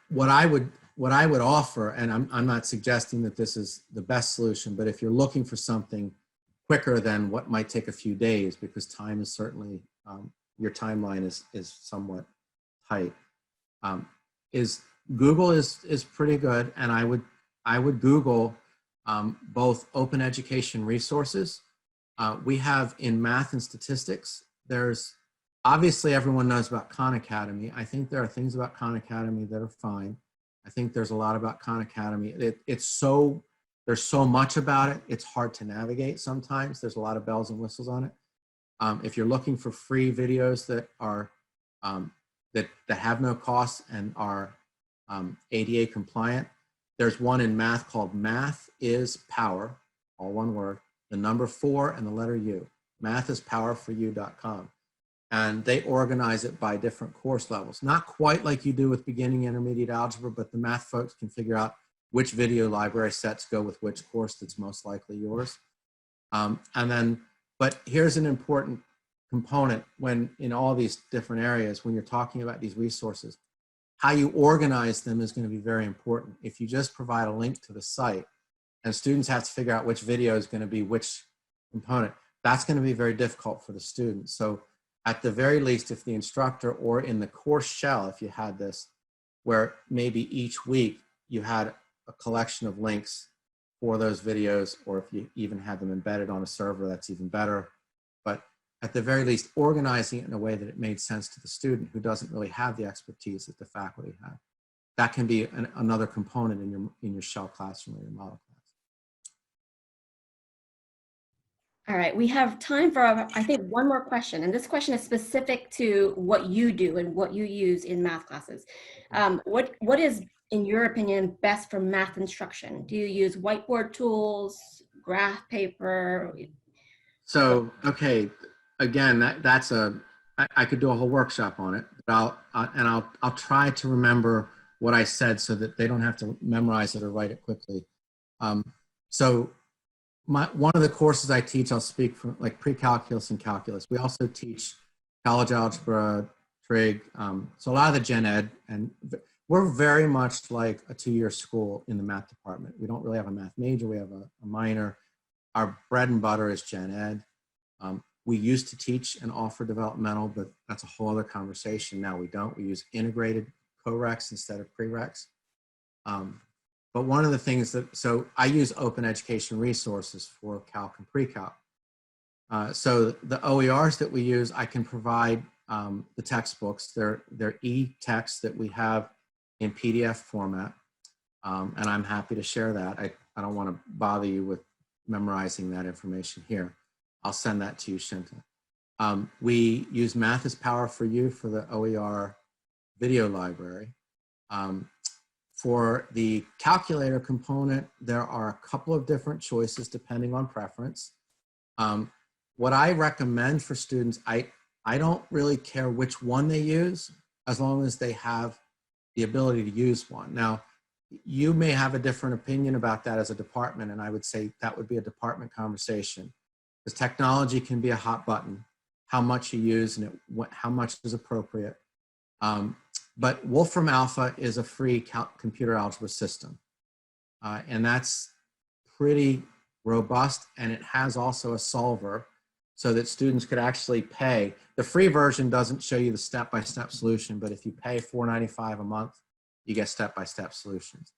What I would offer, and I'm not suggesting that this is the best solution, but if you're looking for something quicker than what might take a few days, because time is certainly, your timeline is somewhat tight, is Google is pretty good. And I would Google both open education resources. We have in math and statistics, there's obviously everyone knows about Khan Academy. I think there are things about Khan Academy that are fine. I think there's a lot about Khan Academy. There's so much about it. It's hard to navigate sometimes. There's a lot of bells and whistles on it. If you're looking for free videos that are that have no cost and are ADA compliant, there's one in math called Math is Power, all one word, the number 4 and the letter U, mathispowerforyou.com. And they organize it by different course levels. Not quite like you do with beginning intermediate algebra, but the math folks can figure out which video library sets go with which course that's most likely yours. But here's an important component when in all these different areas, when you're talking about these resources, how you organize them is going to be very important. If you just provide a link to the site and students have to figure out which video is going to be which component, that's going to be very difficult for the students. So at the very least, if the instructor or in the course shell, if you had this, where maybe each week you had a collection of links for those videos, or if you even had them embedded on a server, that's even better. But at the very least, organizing it in a way that it made sense to the student who doesn't really have the expertise that the faculty have. That can be another component in your shell classroom or your model class. All right, we have time for, I think, one more question. And this question is specific to what you do and what you use in math classes. What is, in your opinion, best for math instruction? Do you use whiteboard tools, graph paper? So, okay, again, I could do a whole workshop on it, but I'll try to remember what I said so that they don't have to memorize it or write it quickly. One of the courses I teach, I'll speak from like pre-calculus and calculus. We also teach college algebra, trig, so a lot of the gen ed, and we're very much like a 2-year school in the math department. We don't really have a math major, we have a minor. Our bread and butter is gen ed. We used to teach and offer developmental, but that's a whole other conversation. Now we don't. We use integrated co-recs instead of prereqs. But one of the things so I use open education resources for calc and pre-calc. So the OERs that we use, I can provide the textbooks. They're e-texts that we have in PDF format. And I'm happy to share that. I don't want to bother you with memorizing that information here. I'll send that to you, Shinta. We use Math is Power for You for the OER video library. For the calculator component, there are a couple of different choices depending on preference. What I recommend for students, I don't really care which one they use as long as they have the ability to use one. Now, you may have a different opinion about that as a department, and I would say that would be a department conversation. Because technology can be a hot button, how much you use and how much is appropriate. But Wolfram Alpha is a free computer algebra system. And that's pretty robust, and it has also a solver so that students could actually pay. The free version doesn't show you the step-by-step solution, but if you pay $4.95 a month, you get step-by-step solutions.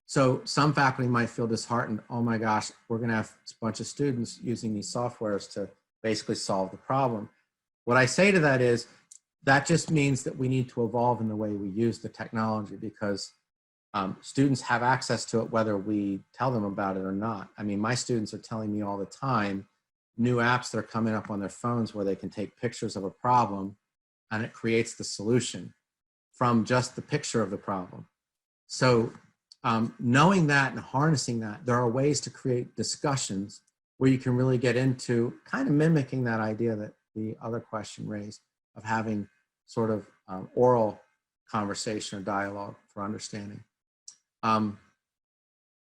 So some faculty might feel disheartened. Oh my gosh, we're gonna have a bunch of students using these softwares to basically solve the problem. What I say to that is, that just means that we need to evolve in the way we use the technology, because students have access to it whether we tell them about it or not. I mean, my students are telling me all the time new apps that are coming up on their phones where they can take pictures of a problem and it creates the solution from just the picture of the problem. So knowing that and harnessing that, there are ways to create discussions where you can really get into kind of mimicking that idea that the other question raised of having sort of oral conversation or dialogue for understanding.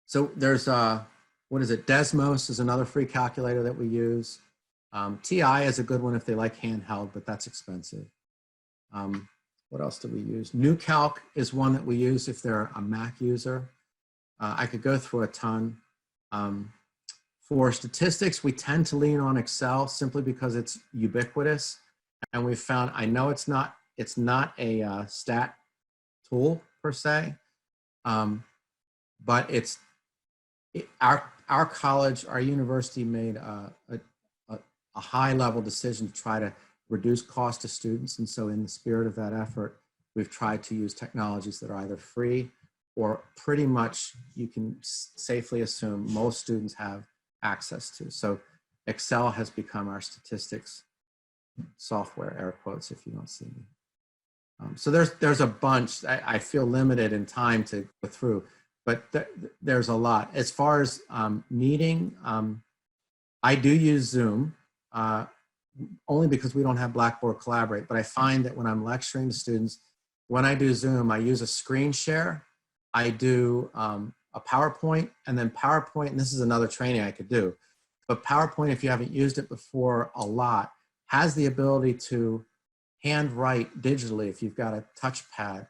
So there's, what is it? Desmos is another free calculator that we use. TI is a good one if they like handheld, but that's expensive. What else do we use? NewCalc is one that we use if they're a Mac user. I could go through a ton. For statistics, we tend to lean on Excel simply because it's ubiquitous. And we've found, I know it's not a stat tool per se, but our college, our university made a high level decision to try to reduce cost to students. And so in the spirit of that effort, we've tried to use technologies that are either free or pretty much you can safely assume most students have access to. So Excel has become our statistics software, air quotes if you don't see me. So there's a bunch. I feel limited in time to go through, but there's a lot. As far as meeting, I do use Zoom, only because we don't have Blackboard Collaborate, but I find that when I'm lecturing to students, when I do Zoom, I use a screen share, I do a PowerPoint, and then PowerPoint, and this is another training I could do, but PowerPoint, if you haven't used it before a lot, has the ability to handwrite digitally if you've got a touchpad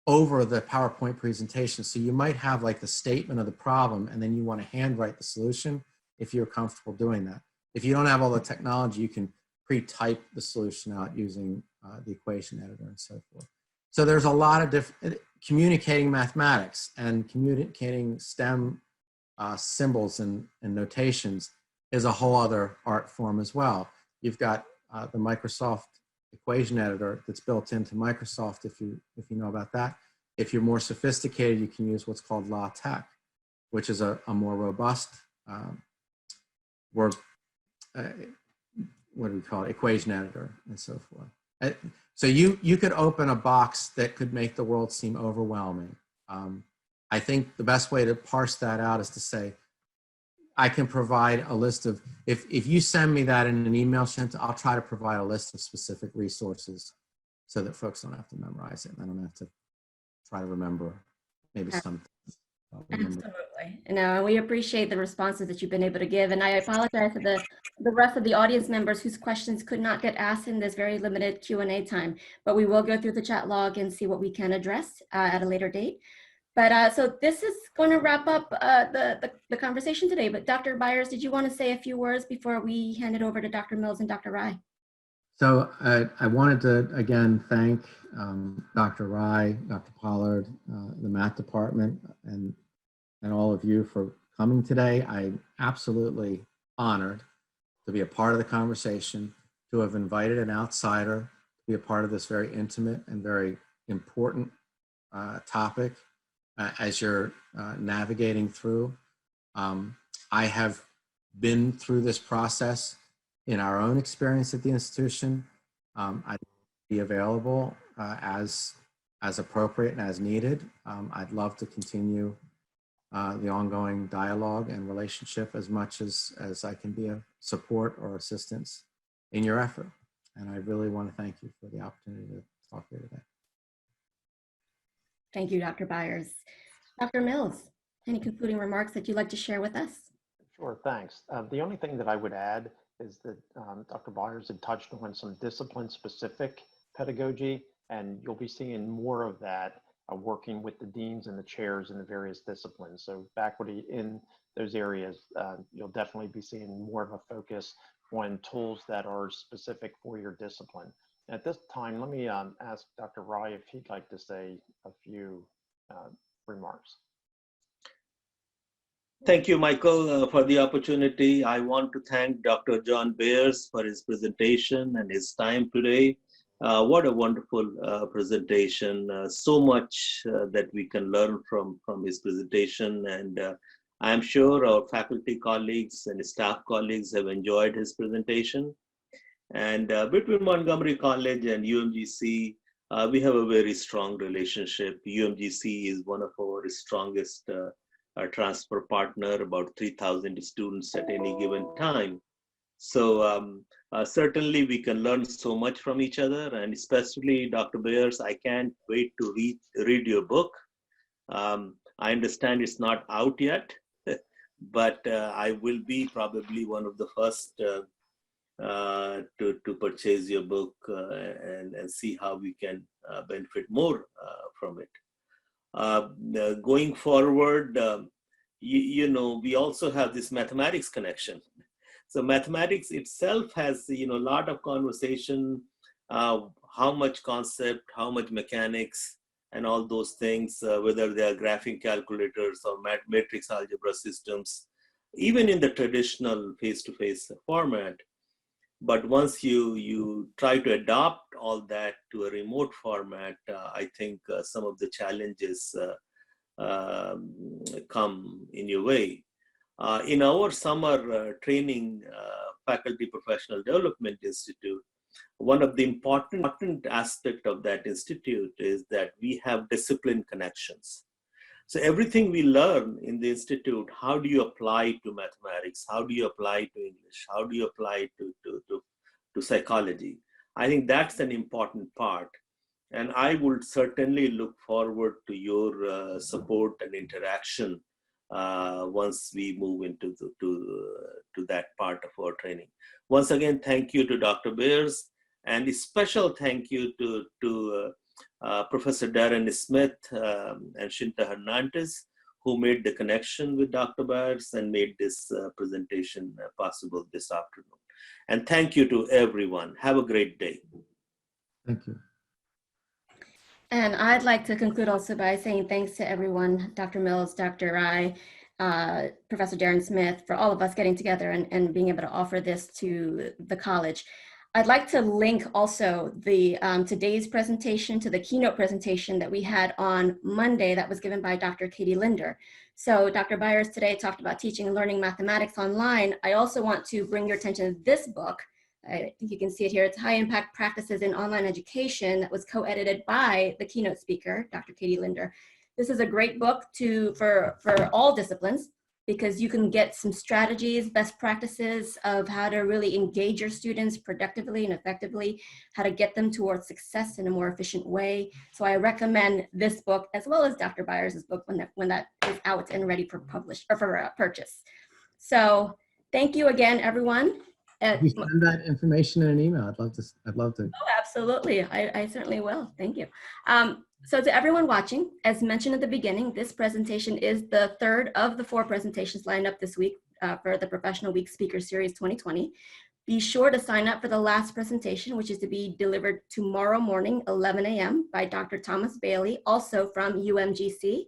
over the PowerPoint presentation. So you might have like the statement of the problem and then you want to handwrite the solution if you're comfortable doing that. If you don't have all the technology, you can pre-type the solution out using the equation editor and so forth. So there's a lot of different, communicating mathematics and communicating STEM symbols and notations is a whole other art form as well. You've got the Microsoft equation editor that's built into Microsoft, if you know about that. If you're more sophisticated, you can use what's called LaTeX, which is a more robust what do we call it, equation editor and so forth. So you could open a box that could make the world seem overwhelming. I think the best way to parse that out is to say, I can provide a list of, if you send me that in an email, Shinta, I'll try to provide a list of specific resources so that folks don't have to memorize it and I don't have to try to remember maybe some. Absolutely. No, we appreciate the responses that you've been able to give. And I apologize to the rest of the audience members whose questions could not get asked in this very limited Q&A time, but we will go through the chat log and see what we can address at a later date. But so this is going to wrap up the conversation today. But Dr. Beyers, did you want to say a few words before we hand it over to Dr. Mills and Dr. Rye? So I wanted to, again, thank Dr. Rye, Dr. Pollard, the math department, and all of you for coming today. I'm absolutely honored to be a part of the conversation, to have invited an outsider to be a part of this very intimate and very important topic as you're navigating through. I have been through this process in our own experience at the institution. I'd be available as appropriate and as needed. I'd love to continue the ongoing dialogue and relationship as much as I can be of support or assistance in your effort. And I really want to thank you for the opportunity to talk here today. Thank you, Dr. Beyers. Dr. Mills, any concluding remarks that you'd like to share with us? Sure, thanks. The only thing that I would add is that Dr. Beyers had touched on some discipline-specific pedagogy And you'll be seeing more of that working with the deans and the chairs in the various disciplines. So faculty in those areas, you'll definitely be seeing more of a focus on tools that are specific for your discipline. At this time, let me ask Dr. Rai if he'd like to say a few remarks. Thank you, Michael, for the opportunity. I want to thank Dr. John Beyers for his presentation and his time today. What a wonderful presentation. So much that we can learn from his presentation. And I'm sure our faculty colleagues and staff colleagues have enjoyed his presentation. And between Montgomery College and UMGC, we have a very strong relationship. UMGC is one of our strongest transfer partner, about 3,000 students at any given time. So certainly we can learn so much from each other, and especially Dr. Beyers, I can't wait to read your book. I understand it's not out yet, but I will be probably one of the first to purchase your book and see how we can benefit more from it. Going forward, you know, we also have this mathematics connection. So mathematics itself has, you know, a lot of conversation, how much concept, how much mechanics, and all those things, whether they are graphing calculators or matrix algebra systems, even in the traditional face-to-face format. But once you try to adopt all that to a remote format, I think some of the challenges come in your way. In our summer training, Faculty Professional Development Institute, one of the important aspects of that institute is that we have discipline connections. So everything we learn in the institute, how do you apply to mathematics? How do you apply to English? How do you apply to psychology? I think that's an important part. And I would certainly look forward to your support and interaction once we move into to that part of our training. Once again, thank you to Dr. Beyers, and a special thank you to Professor Darren Smith and Shinta Hernandez, who made the connection with Dr. Beyers and made this presentation possible this afternoon. And thank you to everyone. Have a great day. Thank you. And I'd like to conclude also by saying thanks to everyone, Dr. Mills, Dr. Rai, Professor Darren Smith, for all of us getting together and being able to offer this to the college. I'd like to link also the today's presentation to the keynote presentation that we had on Monday that was given by Dr. Katie Linder. So Dr. Beyers today talked about teaching and learning mathematics online. I also want to bring your attention to this book. I think you can see it here. It's High Impact Practices in Online Education, that was co-edited by the keynote speaker, Dr. Katie Linder. This is a great book for all disciplines, because you can get some strategies, best practices of how to really engage your students productively and effectively, how to get them towards success in a more efficient way. So I recommend this book, as well as Dr. Beyers' book, when that is out and ready for purchase. So thank you again, everyone. You send that information in an email. I'd love to. Oh, absolutely. I certainly will. Thank you. So to everyone watching, as mentioned at the beginning, this presentation is the third of the 4 presentations lined up this week for the Professional Week Speaker Series 2020. Be sure to sign up for the last presentation, which is to be delivered tomorrow morning, 11 a.m. by Dr. Thomas Bailey, also from UMGC.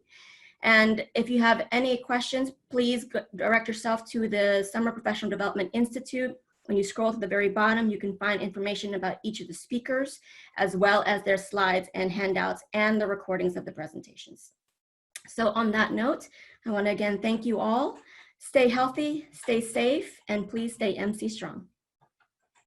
And if you have any questions, please direct yourself to the Summer Professional Development Institute. When you scroll to the very bottom, you can find information about each of the speakers, as well as their slides and handouts and the recordings of the presentations. So on that note, I want to again thank you all. Stay healthy, stay safe, and please stay MC strong.